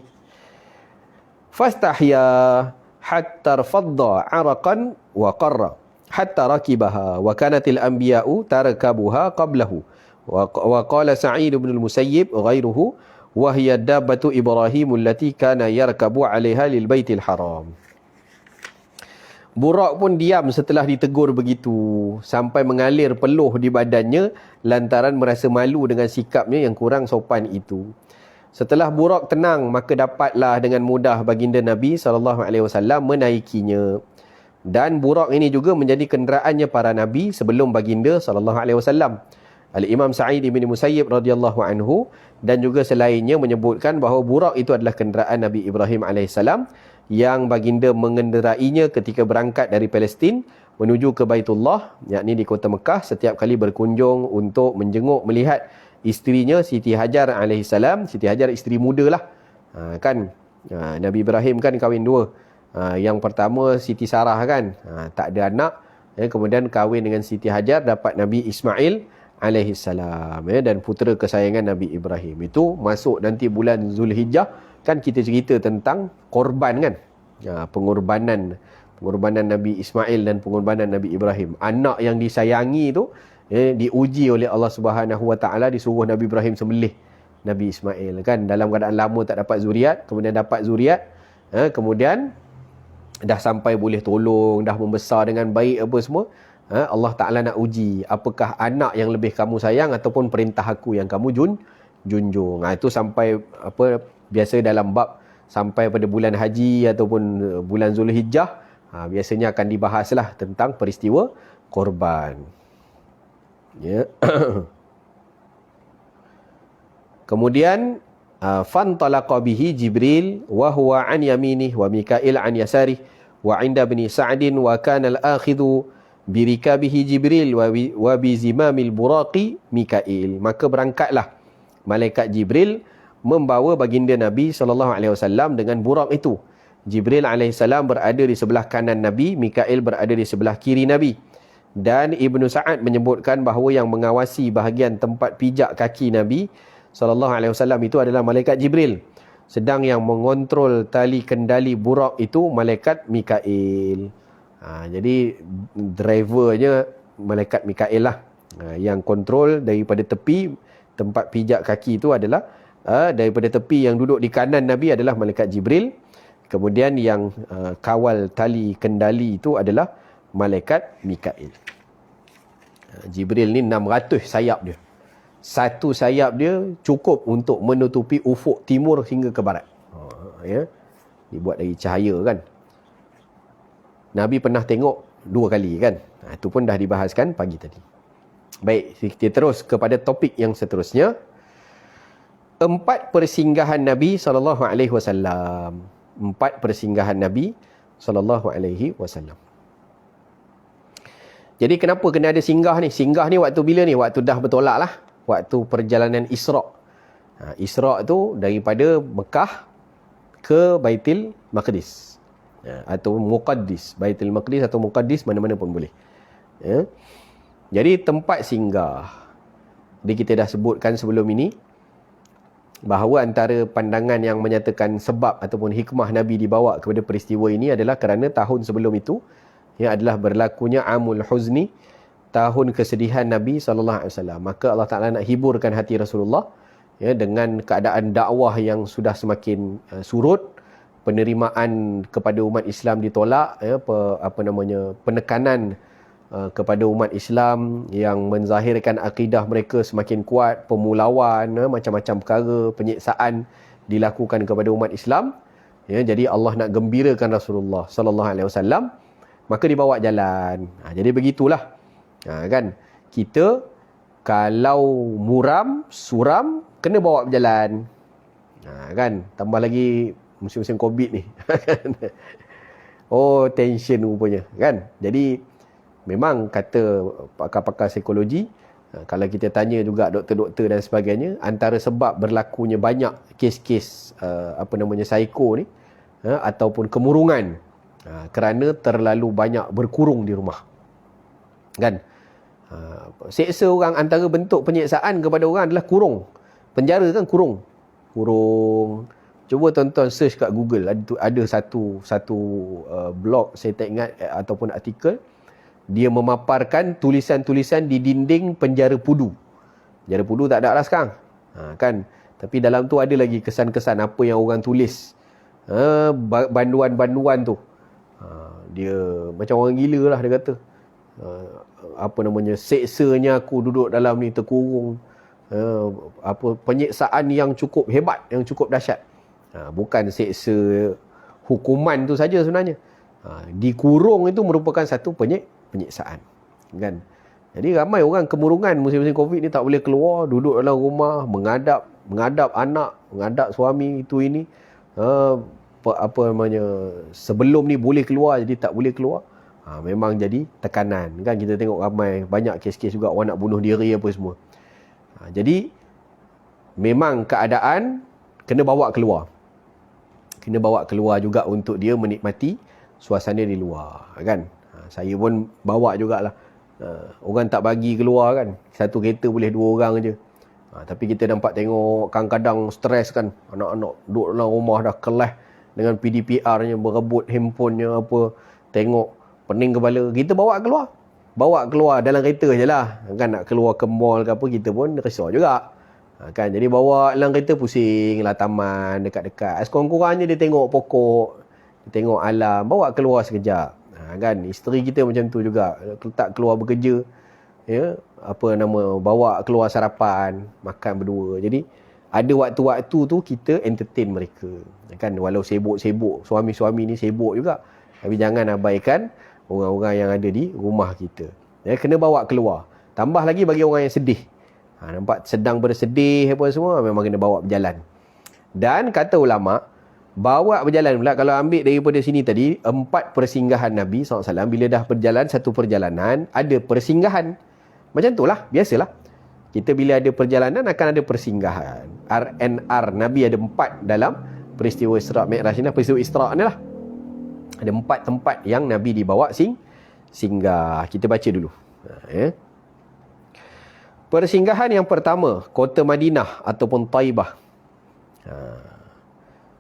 Fastahya hatta rafadda araqan wa qarra hatta rakibaha wa kanatil anbiya'u tarkabuha qablahu wa qala Sa'id bin al-Musayyib ghairuhu wa hiya dabbatu Ibrahim allati kana yarkabu 'alaiha lil baitil haram. Buraq pun diam setelah ditegur begitu sampai mengalir peluh di badannya lantaran merasa malu dengan sikapnya yang kurang sopan itu. Setelah Buraq tenang, maka dapatlah dengan mudah baginda Nabi SAW menaikinya. Dan Buraq ini juga menjadi kenderaannya para Nabi sebelum baginda SAW. Al-Imam Sa'id bin Musayyib radhiyallahu anhu dan juga selainnya menyebutkan bahawa Buraq itu adalah kenderaan Nabi Ibrahim AS yang baginda mengenderainya ketika berangkat dari Palestin menuju ke Baitullah, yakni di kota Mekah, setiap kali berkunjung untuk menjenguk melihat isterinya Siti Hajar alaihissalam. Siti Hajar isteri muda lah. Nabi Ibrahim kan kahwin dua. Yang pertama Siti Sarah kan. Tak ada anak. Kemudian kahwin dengan Siti Hajar, dapat Nabi Ismail alaihissalam. Dan putera kesayangan Nabi Ibrahim. Itu masuk nanti bulan Zulhijjah. Kan kita cerita tentang korban kan. Pengorbanan Nabi Ismail dan pengorbanan Nabi Ibrahim. Anak yang disayangi itu diuji oleh Allah Subhanahu Wa Taala, disuruh Nabi Ibrahim sembelih Nabi Ismail kan, dalam keadaan lama tak dapat zuriat, kemudian dapat zuriat, kemudian dah sampai boleh tolong, dah membesar dengan baik apa semua, Allah Taala nak uji apakah anak yang lebih kamu sayang ataupun perintah aku yang kamu junjung. Itu sampai biasa dalam bab sampai pada bulan haji ataupun bulan Zulhijjah, biasanya akan dibahaslah tentang peristiwa korban. Ya. Kemudian fantalaqa bihi Jibril wa huwa an yaminih wa Mikail an yasarih wa 'inda ibni Sa'din wa kana al-akhidhu bi rikabihi Jibril wa bi zimamil buraqi Mikail. Maka berangkatlah malaikat Jibril membawa baginda Nabi SAW dengan buraq itu. Jibril AS berada di sebelah kanan Nabi, Mikail berada di sebelah kiri Nabi. Dan Ibnu Sa'ad menyebutkan bahawa yang mengawasi bahagian tempat pijak kaki Nabi SAW itu adalah malaikat Jibril. Sedang yang mengontrol tali kendali buraq itu malaikat Mikail. Jadi drivernya malaikat Mikail lah. Yang kontrol daripada tepi tempat pijak kaki itu adalah daripada tepi yang duduk di kanan Nabi adalah malaikat Jibril. Kemudian yang kawal tali kendali itu adalah malaikat Mikail. Jibril ni 600 sayap dia. Satu sayap dia cukup untuk menutupi ufuk timur hingga ke barat. Dibuat dari cahaya kan. Nabi pernah tengok 2 kali kan. Itu pun dah dibahaskan pagi tadi. Baik, kita terus kepada topik yang seterusnya. 4 persinggahan Nabi SAW. 4 persinggahan Nabi SAW. Jadi kenapa kena ada singgah ni? Singgah ni waktu bila ni? Waktu dah bertolak lah. Waktu perjalanan Isra'. Isra' tu daripada Mekah ke Baitul Maqdis. Atau Muqaddis. Baitul Maqdis atau Muqaddis, mana-mana pun boleh. Jadi tempat singgah. Jadi kita dah sebutkan sebelum ini bahawa antara pandangan yang menyatakan sebab ataupun hikmah Nabi dibawa kepada peristiwa ini adalah kerana tahun sebelum itu yang adalah berlakunya Amul Huzni, tahun kesedihan Nabi SAW. Maka Allah Ta'ala nak hiburkan hati Rasulullah dengan keadaan dakwah yang sudah semakin surut, penerimaan kepada umat Islam ditolak, penekanan kepada umat Islam yang menzahirkan akidah mereka semakin kuat, pemulauan, macam-macam perkara, penyiksaan dilakukan kepada umat Islam. Jadi Allah nak gembirakan Rasulullah sallallahu alaihi wasallam maka dibawa jalan. Jadi begitulah. Kan? Kita kalau suram, kena bawa berjalan. Kan? Tambah lagi musim-musim COVID ni. Oh, tension rupanya. Kan? Jadi, memang kata pakar-pakar psikologi, kalau kita tanya juga doktor-doktor dan sebagainya, antara sebab berlakunya banyak kes-kes psiko ni, ataupun kemurungan, kerana terlalu banyak berkurung di rumah. Kan? Seksa orang, antara bentuk penyiksaan kepada orang adalah kurung. Penjara kan kurung. Cuba tonton search kat Google, ada satu blog, saya tak ingat, ataupun artikel, dia memaparkan tulisan-tulisan di dinding penjara Pudu. Penjara Pudu tak ada lah sekarang. Kan? Tapi dalam tu ada lagi kesan-kesan apa yang orang tulis. Banduan-banduan tu. Dia macam orang gila lah dia kata. Seksanya aku duduk dalam ni terkurung. Penyiksaan yang cukup hebat, yang cukup dahsyat. Bukan seksa hukuman tu saja sebenarnya. Dikurung itu merupakan satu penyiksaan. Kan? Jadi ramai orang kemurungan musim-musim COVID ni tak boleh keluar, duduk dalam rumah, mengadap anak, mengadap suami itu ini. Sebelum ni boleh keluar, jadi tak boleh keluar. Memang jadi tekanan. Kan kita tengok ramai, banyak kes-kes juga orang nak bunuh diri apa semua. Jadi memang keadaan kena bawa keluar. Kena bawa keluar juga untuk dia menikmati suasana di luar. Kan? Saya pun bawa jugalah. Orang tak bagi keluar kan. Satu kereta boleh 2 orang je. Tapi kita nampak tengok kadang-kadang stres kan. Anak-anak duduk dalam rumah dah kelas dengan PDPR-nya, berebut handphonenya apa. Tengok pening kepala. Kita bawa keluar. Bawa keluar dalam kereta je lah. Kan nak keluar ke mall ke apa, kita pun risau juga. Kan? Jadi bawa dalam kereta pusing lah, taman dekat-dekat. Sekurang-kurangnya dia tengok pokok, dia tengok alam. Bawa keluar sekejap. Kan? Isteri kita macam tu juga. Tak keluar bekerja. Ya, bawa keluar sarapan, makan berdua. Jadi ada waktu-waktu tu kita entertain mereka. Kan? Walau sibuk-sibuk, suami-suami ni sibuk juga. Tapi jangan abaikan orang-orang yang ada di rumah kita. Ya, kena bawa keluar. Tambah lagi bagi orang yang sedih. Nampak sedang bersedih apa semua, memang kena bawa berjalan. Dan kata ulama, bawa berjalan pula, kalau ambil daripada sini tadi, 4 persinggahan Nabi SAW, bila dah berjalan satu perjalanan, ada persinggahan. Macam tu lah, biasalah. Kita bila ada perjalanan, akan ada persinggahan. RNR, Nabi ada 4 dalam peristiwa Isra' Mi'raj ni, peristiwa Isra' ni lah. Ada 4 tempat yang Nabi dibawa singgah. Kita baca dulu. Persinggahan yang pertama, kota Madinah ataupun Taibah.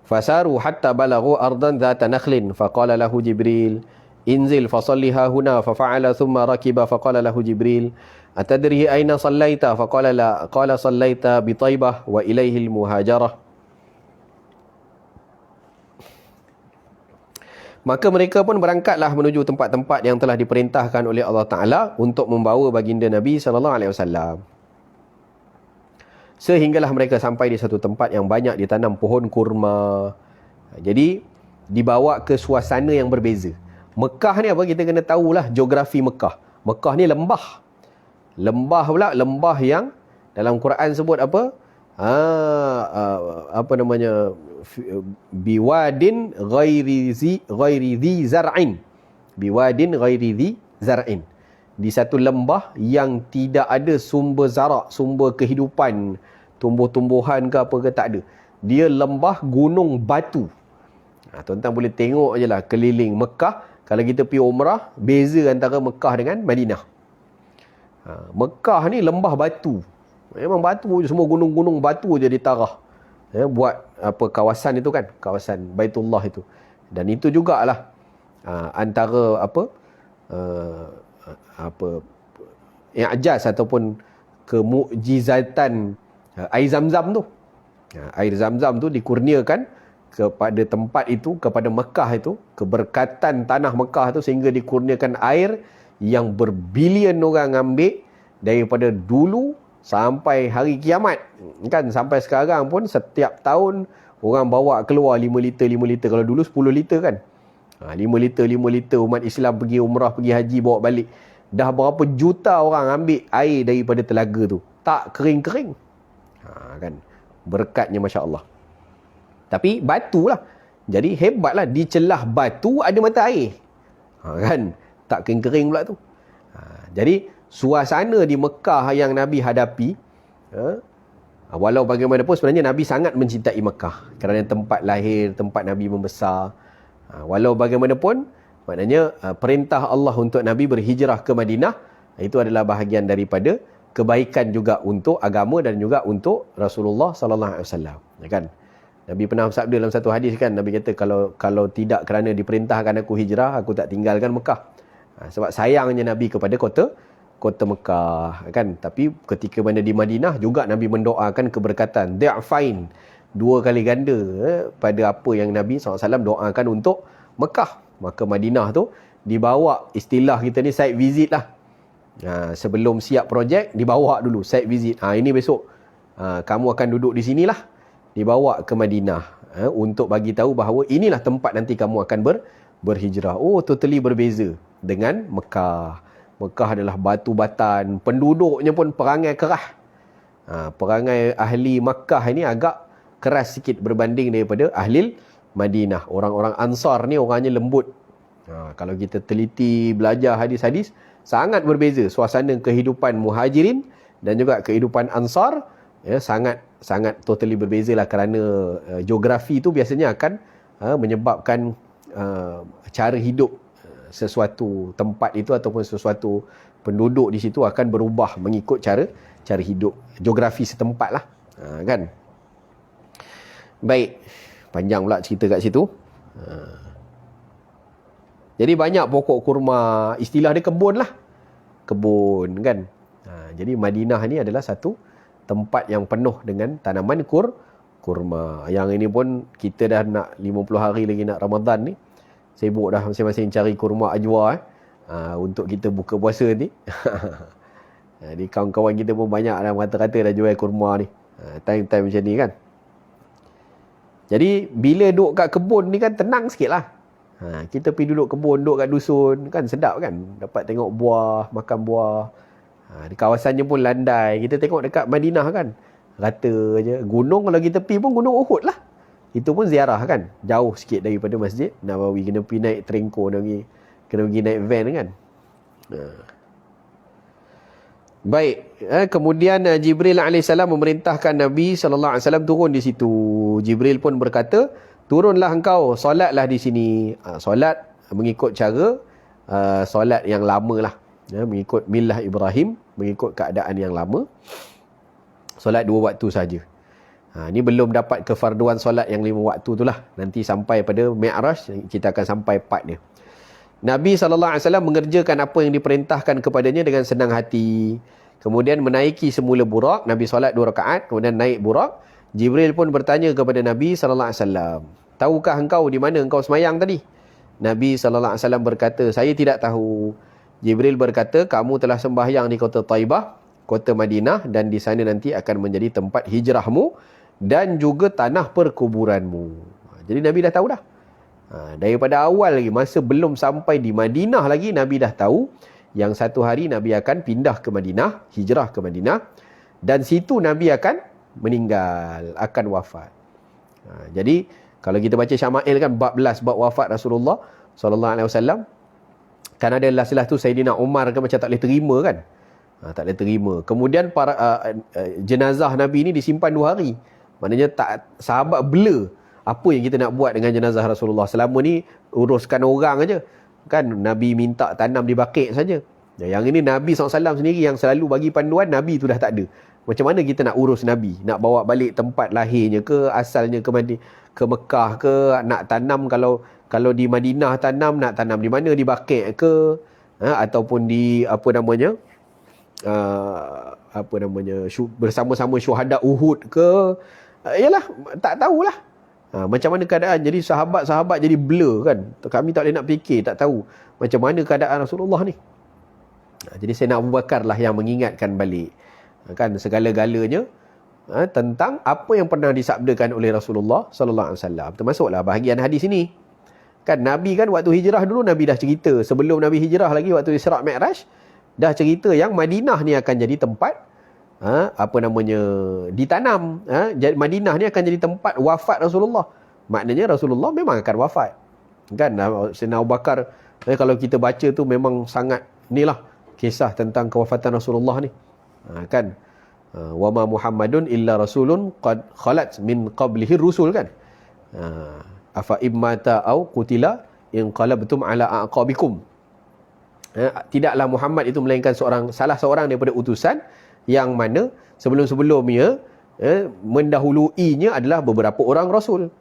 Fasaru hatta balaghu ardan dhata nakhlin faqala lahu Jibril inzil fasalliha huna fafa'ala thumma rakiba faqala lahu Jibril atadri aina sallaita faqala la qala sallaita bi Taibah wa ilaihi al-muhajarah. Maka mereka pun berangkatlah menuju tempat-tempat yang telah diperintahkan oleh Allah Ta'ala untuk membawa baginda Nabi SAW. Sehinggalah mereka sampai di satu tempat yang banyak ditanam pohon kurma. Jadi, dibawa ke suasana yang berbeza. Mekah ni apa? Kita kena tahulah geografi Mekah. Mekah ni lembah. Lembah pula, lembah yang dalam Quran sebut apa? Biwadin ghairi dhi zar'in. Biwadin ghairi dhi zar'in. Di satu lembah yang tidak ada sumber zarak, sumber kehidupan, tumbuh-tumbuhan ke apa ke, tak ada. Dia lembah gunung batu. Tuan-tuan boleh tengok je lah keliling Mekah. Kalau kita pergi umrah, beza antara Mekah dengan Madinah. Mekah ni lembah batu. Memang batu je, semua gunung-gunung batu je ditarah. Buat kawasan itu kan, kawasan Baitullah itu. Dan itu jugalah antara i'jaz ataupun kemukjizatan air Zam-Zam tu. Air Zam-Zam tu dikurniakan kepada tempat itu, kepada Mekah itu, keberkatan tanah Mekah tu, sehingga dikurniakan air yang berbilion orang ambil daripada dulu sampai hari kiamat. Kan sampai sekarang pun setiap tahun orang bawa keluar 5 liter. Kalau dulu 10 liter kan. 5 liter umat Islam pergi umrah, pergi haji, bawa balik. Dah berapa juta orang ambil air daripada telaga tu. Tak kering-kering. Kan. Berkatnya Masya Allah. Tapi batu lah. Jadi hebatlah, di celah batu ada mata air. Kan. Tak kering-kering pula tu. Jadi suasana di Mekah yang Nabi hadapi, walau bagaimanapun sebenarnya Nabi sangat mencintai Mekah kerana tempat lahir, tempat Nabi membesar. Walau bagaimanapun, maknanya perintah Allah untuk Nabi berhijrah ke Madinah, itu adalah bahagian daripada kebaikan juga untuk agama dan juga untuk Rasulullah sallallahu alaihi wasallam. Kan? Nabi pernah bersabda dalam satu hadis kan, Nabi kata kalau tidak kerana diperintahkan aku hijrah, aku tak tinggalkan Mekah. Sebab sayangnya Nabi kepada kota Mekah kan. Tapi ketika mana di Madinah juga Nabi mendoakan keberkatan di'afain, 2 kali ganda pada apa yang Nabi SAW doakan untuk Mekah. Maka Madinah tu dibawa, istilah kita ni site visit lah. Sebelum siap projek dibawa dulu site visit. Ini besok kamu akan duduk di sinilah. Dibawa ke Madinah untuk bagi tahu bahawa inilah tempat nanti kamu akan berhijrah. Oh, totally berbeza dengan Mekah. Mekah adalah batu batan, penduduknya pun perangai keras. Perangai ahli Mekah ini agak keras sikit berbanding daripada ahli Madinah. Orang-orang Ansar ni orangnya lembut. Kalau kita teliti belajar hadis-hadis, sangat berbeza suasana kehidupan Muhajirin dan juga kehidupan Ansar. Sangat totally berbeza lah, kerana geografi tu biasanya akan menyebabkan cara hidup sesuatu tempat itu ataupun sesuatu penduduk di situ akan berubah mengikut cara hidup geografi setempat lah. Kan? Baik, panjang pula cerita kat situ. Jadi banyak pokok kurma, istilah dia kebun lah. Kebun kan. Jadi Madinah ni adalah satu tempat yang penuh dengan tanaman kurma. Yang ini pun kita dah nak 50 hari lagi nak Ramadan ni. Sibuk dah masing-masing cari kurma ajwa untuk kita buka puasa ni. Jadi kawan-kawan kita pun banyak dah kata-kata dah jual kurma ni. Time-time macam ni kan. Jadi bila duduk kat kebun ni kan tenang sikit lah. Kita pergi duduk kebun, duduk kat dusun kan sedap kan. Dapat tengok buah, makan buah. Di kawasannya pun landai. Kita tengok dekat Madinah kan, rata je. Gunung kalau kita pergi pun Gunung Uhud lah. Itu pun ziarah kan. Jauh sikit daripada Masjid Nabawi. Kena pergi naik trengko, kena pergi naik van kan. Baik. Kemudian Jibril AS memerintahkan Nabi SAW turun di situ. Jibril pun berkata, turunlah engkau, solatlah di sini. Solat mengikut cara solat yang lama lah. Mengikut milah Ibrahim, mengikut keadaan yang lama. Solat 2 waktu saja. Ni belum dapat kefarduan solat yang 5 waktu tu lah. Nanti sampai pada Mi'raj, kita akan sampai part dia. Nabi SAW mengerjakan apa yang diperintahkan kepadanya dengan senang hati. Kemudian menaiki semula burak. Nabi solat 2 rakaat, kemudian naik burak. Jibril pun bertanya kepada Nabi SAW, tahukah engkau di mana engkau semayang tadi? Nabi SAW berkata, saya tidak tahu. Jibril berkata, kamu telah sembahyang di kota Taibah, kota Madinah, dan di sana nanti akan menjadi tempat hijrahmu dan juga tanah perkuburanmu. Jadi Nabi dah tahu dah. Daripada awal lagi, masa belum sampai di Madinah lagi, Nabi dah tahu yang satu hari Nabi akan pindah ke Madinah, hijrah ke Madinah, dan situ Nabi akan meninggal, akan wafat. Jadi kalau kita baca Syama'il kan, bab 11 bab wafat Rasulullah SAW, kan ada lah tu Sayyidina Umar kan macam tak boleh terima kan. Tak boleh terima. Kemudian para jenazah Nabi ni disimpan 2 hari. Maknanya sahabat blur apa yang kita nak buat dengan jenazah Rasulullah. Selama ni uruskan orang aja. Kan Nabi minta tanam di bakit saja. Yang ini Nabi SAW sendiri yang selalu bagi panduan, Nabi tu dah tak ada. Macam mana kita nak urus Nabi? Nak bawa balik tempat lahirnya ke, asalnya ke Mekah ke, nak tanam kalau di Madinah tanam, nak tanam di mana, di bakit ke, ataupun di bersama-sama syuhada Uhud ke. Yalah, tak tahulah. Macam mana keadaan. Jadi sahabat-sahabat jadi blur kan. Kami tak boleh nak fikir, tak tahu macam mana keadaan Rasulullah ni. Jadi Sayyidina Abu Bakar lah yang mengingatkan balik kan segala-galanya tentang apa yang pernah disabdakan oleh Rasulullah sallallahu alaihi wasallam. Termasuklah bahagian hadis ini. Kan Nabi kan waktu hijrah dulu Nabi dah cerita. Sebelum Nabi hijrah lagi waktu Isra' Mi'raj dah cerita yang Madinah ni akan jadi tempat ditanam. Madinah ni akan jadi tempat wafat Rasulullah. Maknanya Rasulullah memang akan wafat. Kan Sayyidina Abu Bakar, kalau kita baca tu memang sangat inilah kisah tentang kewafatan Rasulullah ni. Kan wa ma Muhammadun illa rasulun qad khalat min qablihi rusul kan. Afa immata au qutila in qalabtum ala aqabikum. Tidaklah Muhammad itu melainkan salah seorang daripada utusan yang mana sebelum-sebelumnya mendahuluinya adalah beberapa orang rasul,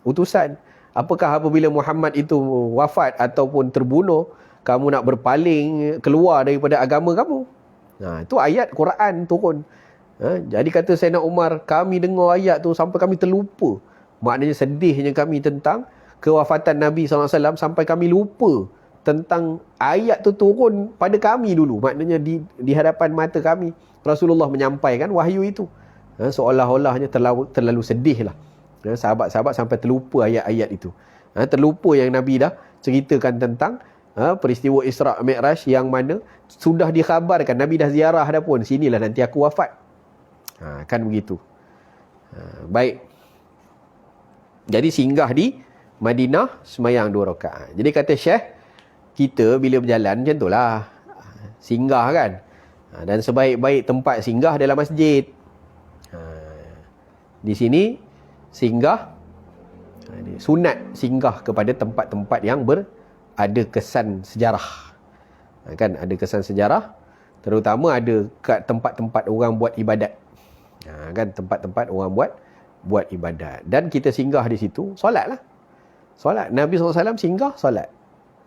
utusan. Apakah apabila Muhammad itu wafat ataupun terbunuh, kamu nak berpaling keluar daripada agama kamu? Itu ayat Quran turun. Jadi kata Sayyidina Umar, kami dengar ayat tu sampai kami terlupa. Maknanya sedihnya kami tentang kewafatan Nabi SAW sampai kami lupa tentang ayat tu turun pada kami dulu. Maknanya di hadapan mata kami Rasulullah menyampaikan wahyu itu. Seolah-olahnya terlalu sedih lah. Sahabat-sahabat sampai terlupa ayat-ayat itu. Terlupa yang Nabi dah ceritakan tentang peristiwa Isra' Mi'raj yang mana sudah dikhabarkan. Nabi dah ziarah dah pun. Sinilah nanti aku wafat. Kan begitu. Baik. Jadi singgah di Madinah, semayang 2 rakaat. Jadi kata Syekh, kita bila berjalan macam itulah. Singgah kan. Dan sebaik-baik tempat singgah dalam masjid. Di sini singgah, sunat singgah kepada tempat-tempat yang ada kesan sejarah. Kan ada kesan sejarah, terutama ada kat tempat-tempat orang buat ibadat. Kan tempat-tempat orang buat ibadat. Dan kita singgah di situ, solatlah. Solat. Nabi SAW singgah solat.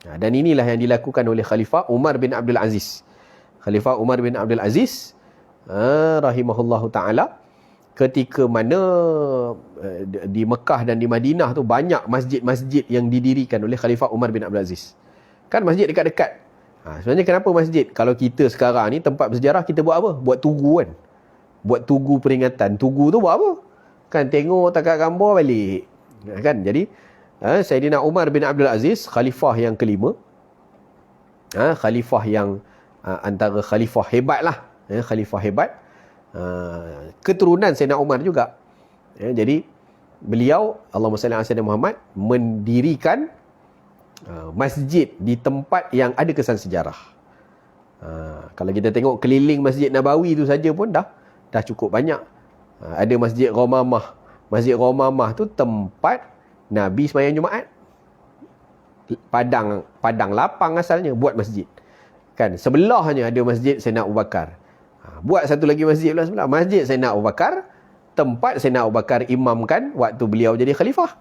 Dan inilah yang dilakukan oleh Khalifah Umar bin Abdul Aziz. Khalifah Umar bin Abdul Aziz rahimahullahu ta'ala, ketika mana di Mekah dan di Madinah tu banyak masjid-masjid yang didirikan oleh Khalifah Umar bin Abdul Aziz. Kan masjid dekat-dekat. Sebenarnya kenapa masjid? Kalau kita sekarang ni tempat bersejarah, kita buat apa? Buat tugu kan. Buat tugu peringatan. Tugu tu buat apa? Kan tengok takat gambar balik. Kan? Jadi Sayyidina Umar bin Abdul Aziz, khalifah yang kelima. Khalifah yang antara khalifah hebat lah. Khalifah hebat. Keturunan Sayyidina Umar juga. Jadi beliau, Allahumma salli ala Sayyidina Muhammad, mendirikan masjid di tempat yang ada kesan sejarah. Kalau kita tengok keliling Masjid Nabawi tu saja pun dah cukup banyak. Ada Masjid Ghamamah. Masjid Ghamamah tu tempat Nabi sembahyang Jumaat. Padang lapang asalnya buat masjid. Kan sebelahnya ada Masjid Sayyidina Abu Bakar. Buat satu lagi masjid pula sebelah. Masjid Sayyidina Abu Bakar, tempat Sayyidina Abu Bakar imamkan waktu beliau jadi khalifah.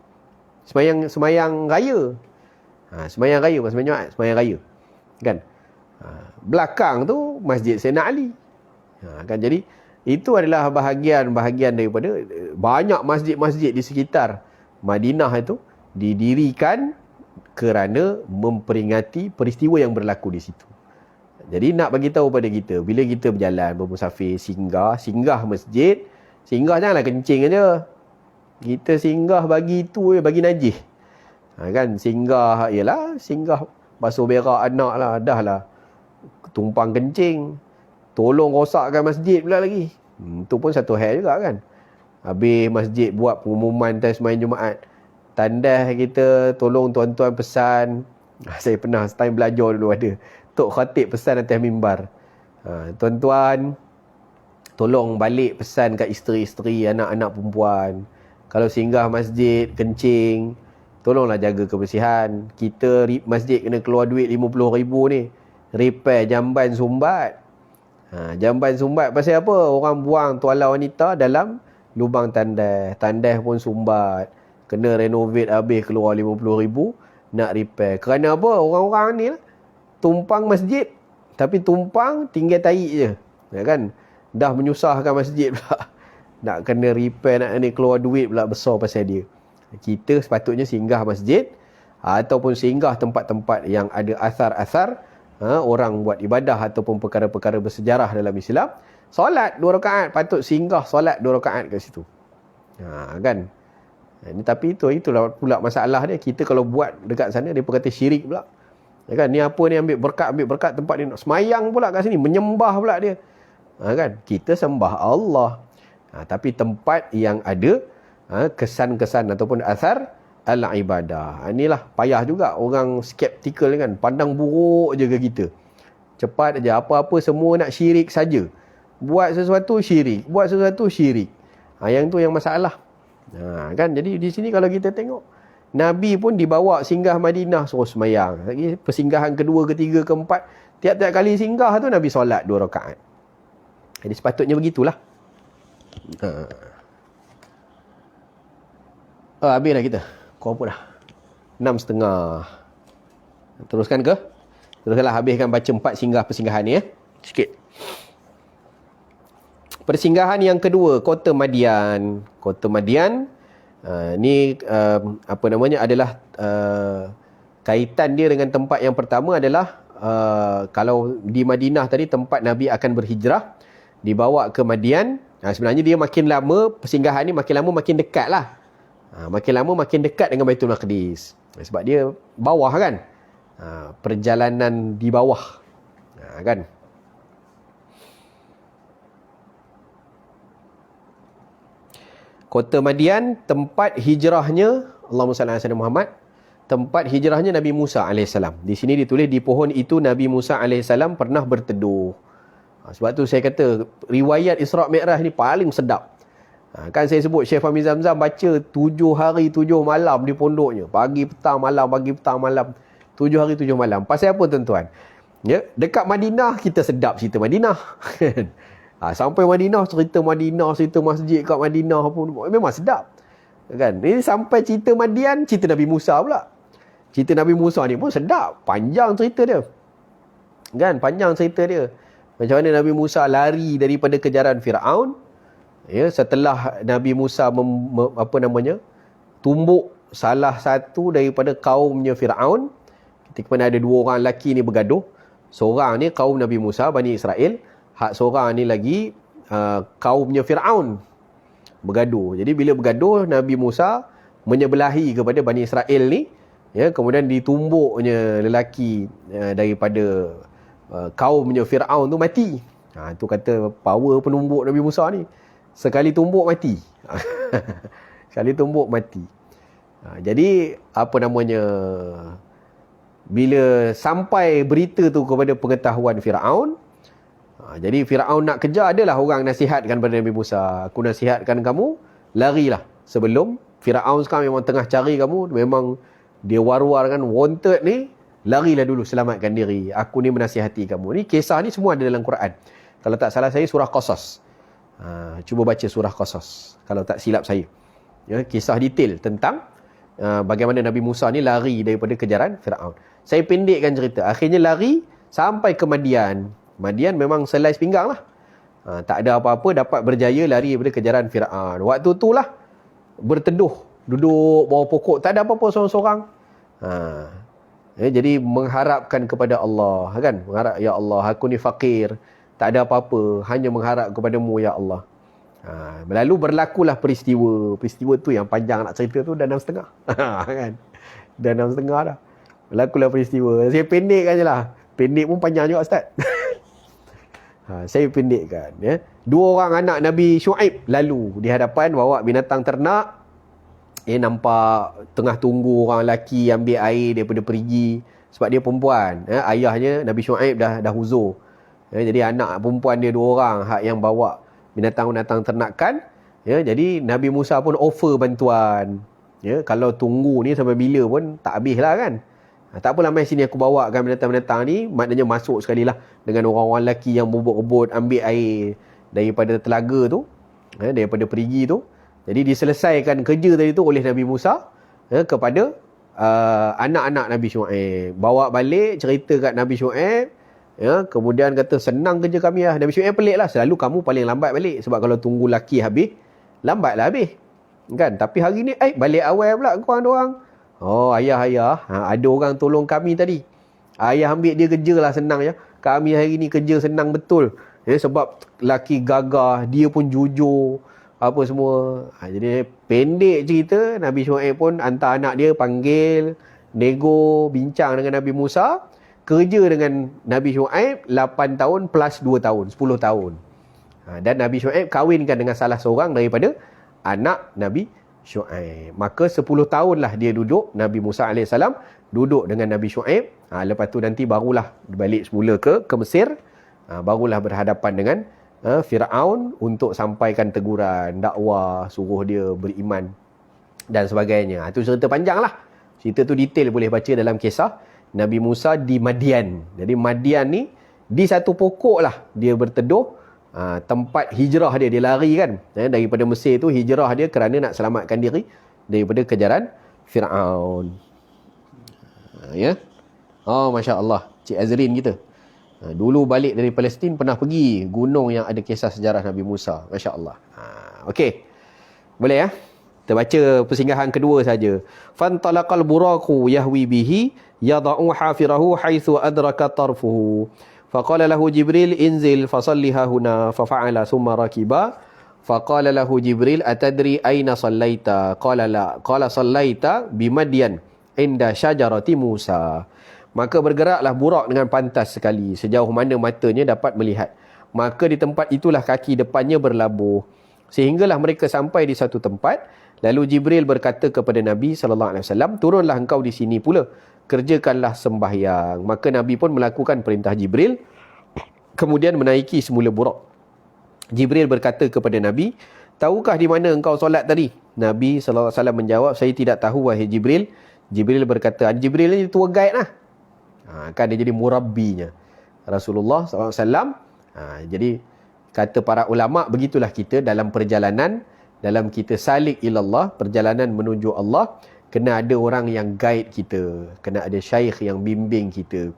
Sembahyang raya. Sembahyang raya, bukan sembahyang Jumaat, sembahyang raya. Kan? Belakang tu Masjid Sayyidina Ali. Kan jadi itu adalah bahagian daripada banyak masjid-masjid di sekitar Madinah itu didirikan kerana memperingati peristiwa yang berlaku di situ. Jadi nak bagi tahu pada kita, bila kita berjalan bermusafir, singgah masjid, singgah janganlah kencing aja. Kita singgah bagi tu, bagi najis. Kan singgah ialah singgah basuh berak anak lah, dah lah tumpang kencing, tolong rosakkan masjid pula lagi. Itu pun satu hal juga kan. Habis masjid buat pengumuman time sembahyang Jumaat, tandas kita, tolong tuan-tuan pesan. Saya pernah time belajar dulu ada Tok Khatib pesan atas mimbar, tuan-tuan tolong balik pesan kat isteri-isteri, anak-anak perempuan, kalau singgah masjid kencing, tolonglah jaga kebersihan. Kita masjid kena keluar duit 50,000 ni repair jamban sumbat. Jamban sumbat pasal apa? Orang buang tuala wanita dalam lubang tandas. Tandas pun sumbat. Kena renovate habis keluar 50,000 nak repair. Kerana apa? Orang-orang ni tumpang masjid, tapi tumpang tinggal tahi je. Ya kan? Dah menyusahkan masjid pula. Nak kena repair, nak kena keluar duit pula besar pasal dia. Kita sepatutnya singgah masjid ataupun singgah tempat-tempat yang ada asar-asar orang buat ibadah ataupun perkara-perkara bersejarah dalam Islam. Solat 2 rakaat, patut singgah solat 2 rakaat kat situ. Kan? Tapi itulah pula masalah dia. Kita kalau buat dekat sana, dia pun kata syirik pula. Kan? Ni apa ni, ambil berkat tempat ni, nak semayang pula kat sini, menyembah pula dia. Kan? Kita sembah Allah. Tapi tempat yang ada kesan-kesan ataupun athar al-ibadah. Inilah payah juga orang skeptikal kan. Pandang buruk je ke kita. Cepat aja, apa-apa semua nak syirik saja. Buat sesuatu syirik. Yang tu yang masalah. Kan? Jadi di sini kalau kita tengok, Nabi pun dibawa singgah Madinah suruh semayang. Lagi persinggahan kedua, ketiga, keempat, tiap-tiap kali singgah tu Nabi solat 2 rakaat. Jadi sepatutnya begitulah. Habis dah kita. Kau apa dah? 6.30. Teruskan ke? Teruskanlah, habiskan baca 4 persinggahan ni sikit. Persinggahan yang kedua, Kota Madian. Kota Madian ni adalah kaitan dia dengan tempat yang pertama adalah kalau di Madinah tadi tempat Nabi akan berhijrah, dibawa ke Madian. Sebenarnya dia makin lama, persinggahan ni makin lama makin dekat lah. Makin lama makin dekat dengan Baitul Maqdis. Sebab dia bawah kan. Perjalanan di bawah. Kan. Kota Madian, tempat hijrahnya, Allahumma salli ala sayyidina Muhammad, tempat hijrahnya Nabi Musa AS. Di sini ditulis, di pohon itu Nabi Musa AS pernah berteduh. Sebab tu saya kata, riwayat Isra' Mi'raj ni paling sedap. Kan saya sebut, Syekh Fahmi Zamzam baca 7 hari 7 malam di pondoknya. Pagi, petang, malam, 7 hari 7 malam. Pasal apa tuan-tuan? Ya, dekat Madinah, kita sedap cerita Madinah. Sampai Madinah, cerita masjid kat Madinah pun memang sedap. Kan? Ini sampai cerita Madian, cerita Nabi Musa pula. Cerita Nabi Musa ni pun sedap. Panjang cerita dia. Kan? Panjang cerita dia. Macam mana Nabi Musa lari daripada kejaran Firaun. Ya, setelah Nabi Musa tumbuk salah satu daripada kaumnya Firaun. Ketika mana ada 2 orang lelaki ni bergaduh. Seorang ni kaum Nabi Musa, Bani Israel. Hak seorang ni lagi kaumnya Firaun bergaduh. Jadi bila bergaduh, Nabi Musa menyebelahi kepada Bani Israel ni, ya, kemudian ditumbuknya lelaki daripada kaumnya Firaun tu mati. Tu kata power penumbuk Nabi Musa ni. Sekali tumbuk mati. Sekali tumbuk mati. Jadi bila sampai berita tu kepada pengetahuan Firaun, jadi Firaun nak kejar, adalah orang nasihatkan kepada Nabi Musa, aku nasihatkan kamu, larilah sebelum Firaun sekarang memang tengah cari kamu, memang dia war-war kan, wanted ni, larilah dulu, selamatkan diri, aku ni menasihati kamu. Ni kisah ni semua ada dalam Quran. Kalau tak salah saya, surah Qasas. Cuba baca surah Qasas kalau tak silap saya. Ya, kisah detail tentang bagaimana Nabi Musa ni lari daripada kejaran Firaun. Saya pendekkan cerita. Akhirnya lari sampai ke Madian. Madian memang selai sepinggang lah. Tak ada apa-apa, dapat berjaya lari daripada kejaran Firaun. Waktu tu lah berteduh, duduk bawah pokok, tak ada apa-apa seorang-seorang. Jadi mengharapkan kepada Allah kan. Mengharap, ya Allah, aku ni fakir, tak ada apa-apa, hanya mengharap kepadamu ya Allah. Lalu berlakulah peristiwa tu yang panjang nak cerita tu, dah 6.30. Kan? Dah 6.30 dah. Berlakulah peristiwa. Saya pendekkan je lah. Pendek pun panjang juga Ustaz. Saya pendekkan. Ya. 2 orang anak Nabi Syuaib lalu di hadapan, bawa binatang ternak. Nampak tengah tunggu orang lelaki ambil air daripada perigi. Sebab dia perempuan. Ayahnya Nabi Syuaib dah uzur. Jadi anak perempuan dia 2 orang hak yang bawa binatang-binatang ternakan. Jadi Nabi Musa pun offer bantuan. Kalau tunggu ni sampai bila pun tak habis lah kan. Tak apalah, mai sini aku bawakan binatang-binatang ni. Maknanya masuk sekali lah dengan orang-orang lelaki yang berebut-rebut ambil air daripada telaga tu, daripada perigi tu. Jadi diselesaikan kerja tadi tu oleh Nabi Musa kepada anak-anak Nabi Syuaib. Bawa balik, cerita kat Nabi Syuaib. Kemudian kata, senang kerja kami lah. Nabi Syuaib pelik lah, selalu kamu paling lambat balik. Sebab kalau tunggu laki habis, lambatlah habis kan. Tapi hari ni balik awal pula korang-dorang. Oh, ayah, ada orang tolong kami tadi. Ayah ambil dia kerja lah, senang ya. Kami hari ni kerja senang betul. Sebab laki gagah, dia pun jujur. apa semua. Jadi pendek cerita, Nabi Syuaib pun hantar anak dia panggil, nego, bincang dengan Nabi Musa, kerja dengan Nabi Syuaib 8 tahun plus 2 tahun, 10 tahun. Dan Nabi Syuaib kahwinkan dengan salah seorang daripada anak Nabi Syuaib. Maka 10 tahunlah dia duduk, Nabi Musa AS duduk dengan Nabi Syuaib. Lepas tu nanti barulah balik semula ke Mesir. Barulah berhadapan dengan Fir'aun untuk sampaikan teguran, dakwah, suruh dia beriman dan sebagainya. Itu cerita panjang lah. Cerita tu detail boleh baca dalam kisah Nabi Musa di Madian. Jadi Madian ni di satu pokok lah dia berteduh. Tempat hijrah dia lari kan. Daripada Mesir tu hijrah dia kerana nak selamatkan diri daripada kejaran Fir'aun. Ya. Oh, Masya Allah. Cik Azrin kita. Dulu balik dari Palestin pernah pergi gunung yang ada kisah sejarah Nabi Musa. Masya Allah. Okey. Boleh ya? Kita baca persinggahan kedua saja. Fantalaqal buraqu yahwi bihi yada'u hafirahu haitsu adraka tarfuhu. Faqala lahu Jibril inzil fasalliha huna fafa'ala thumma rakiba. Faqala lahu Jibril atadri aina sallaita? Qala la. Qala sallaita bimadyan inda syajarati Musa. Maka bergeraklah burak dengan pantas sekali sejauh mana matanya dapat melihat. Maka di tempat itulah kaki depannya berlabuh. Sehinggalah mereka sampai di satu tempat. Lalu Jibril berkata kepada Nabi SAW, turunlah engkau di sini pula. Kerjakanlah sembahyang. Maka Nabi pun melakukan perintah Jibril. Kemudian menaiki semula burak. Jibril berkata kepada Nabi, tahukah di mana engkau solat tadi? Nabi SAW menjawab, saya tidak tahu wahai Jibril. Jibril berkata, Jibril ni tour guide lah. Kan dia jadi murabbinya Rasulullah SAW. Jadi kata para ulama, begitulah kita dalam perjalanan, dalam kita salik ilallah, perjalanan menuju Allah, kena ada orang yang guide kita, kena ada syaikh yang bimbing kita,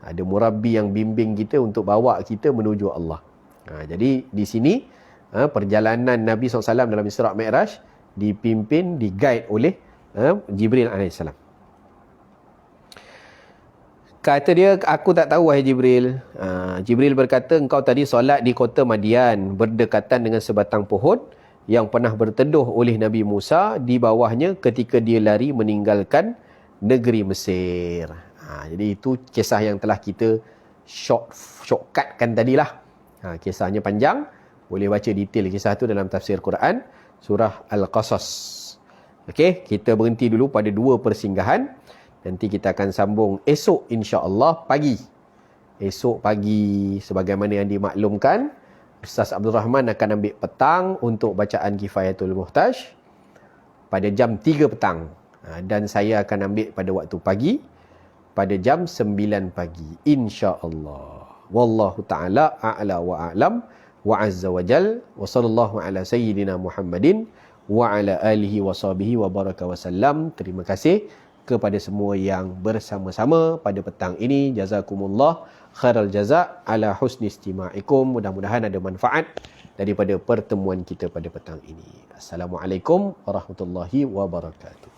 ada murabbi yang bimbing kita untuk bawa kita menuju Allah. Jadi di sini perjalanan Nabi SAW dalam Isra' Mi'raj dipimpin, diguide oleh Jibril AS. Kata dia, aku tak tahu wahai Jibril. Jibril berkata, engkau tadi solat di kota Madian, berdekatan dengan sebatang pohon yang pernah berteduh oleh Nabi Musa di bawahnya ketika dia lari meninggalkan negeri Mesir. Jadi itu kisah yang telah kita shortcutkan tadilah. Kisahnya panjang. Boleh baca detail kisah tu dalam tafsir Quran, surah Al-Qasas. Okey, kita berhenti dulu pada 2 persinggahan. Nanti kita akan sambung esok insya-Allah pagi. Esok pagi sebagaimana yang dimaklumkan, Ustaz Abdul Rahman akan ambil petang untuk bacaan Kifayatul Muhtaj pada jam 3 petang. Dan saya akan ambil pada waktu pagi pada jam 9 pagi insya-Allah. Wallahu taala a'la wa a'lam wa azza wa jal wa sallallahu ala sayyidina Muhammadin wa ala alihi wa sahbihi wa baraka wa sallam. Terima kasih kepada semua yang bersama-sama pada petang ini. Jazakumullah khairal jazak ala husni istima'ikum. Mudah-mudahan ada manfaat daripada pertemuan kita pada petang ini. Assalamualaikum warahmatullahi wabarakatuh.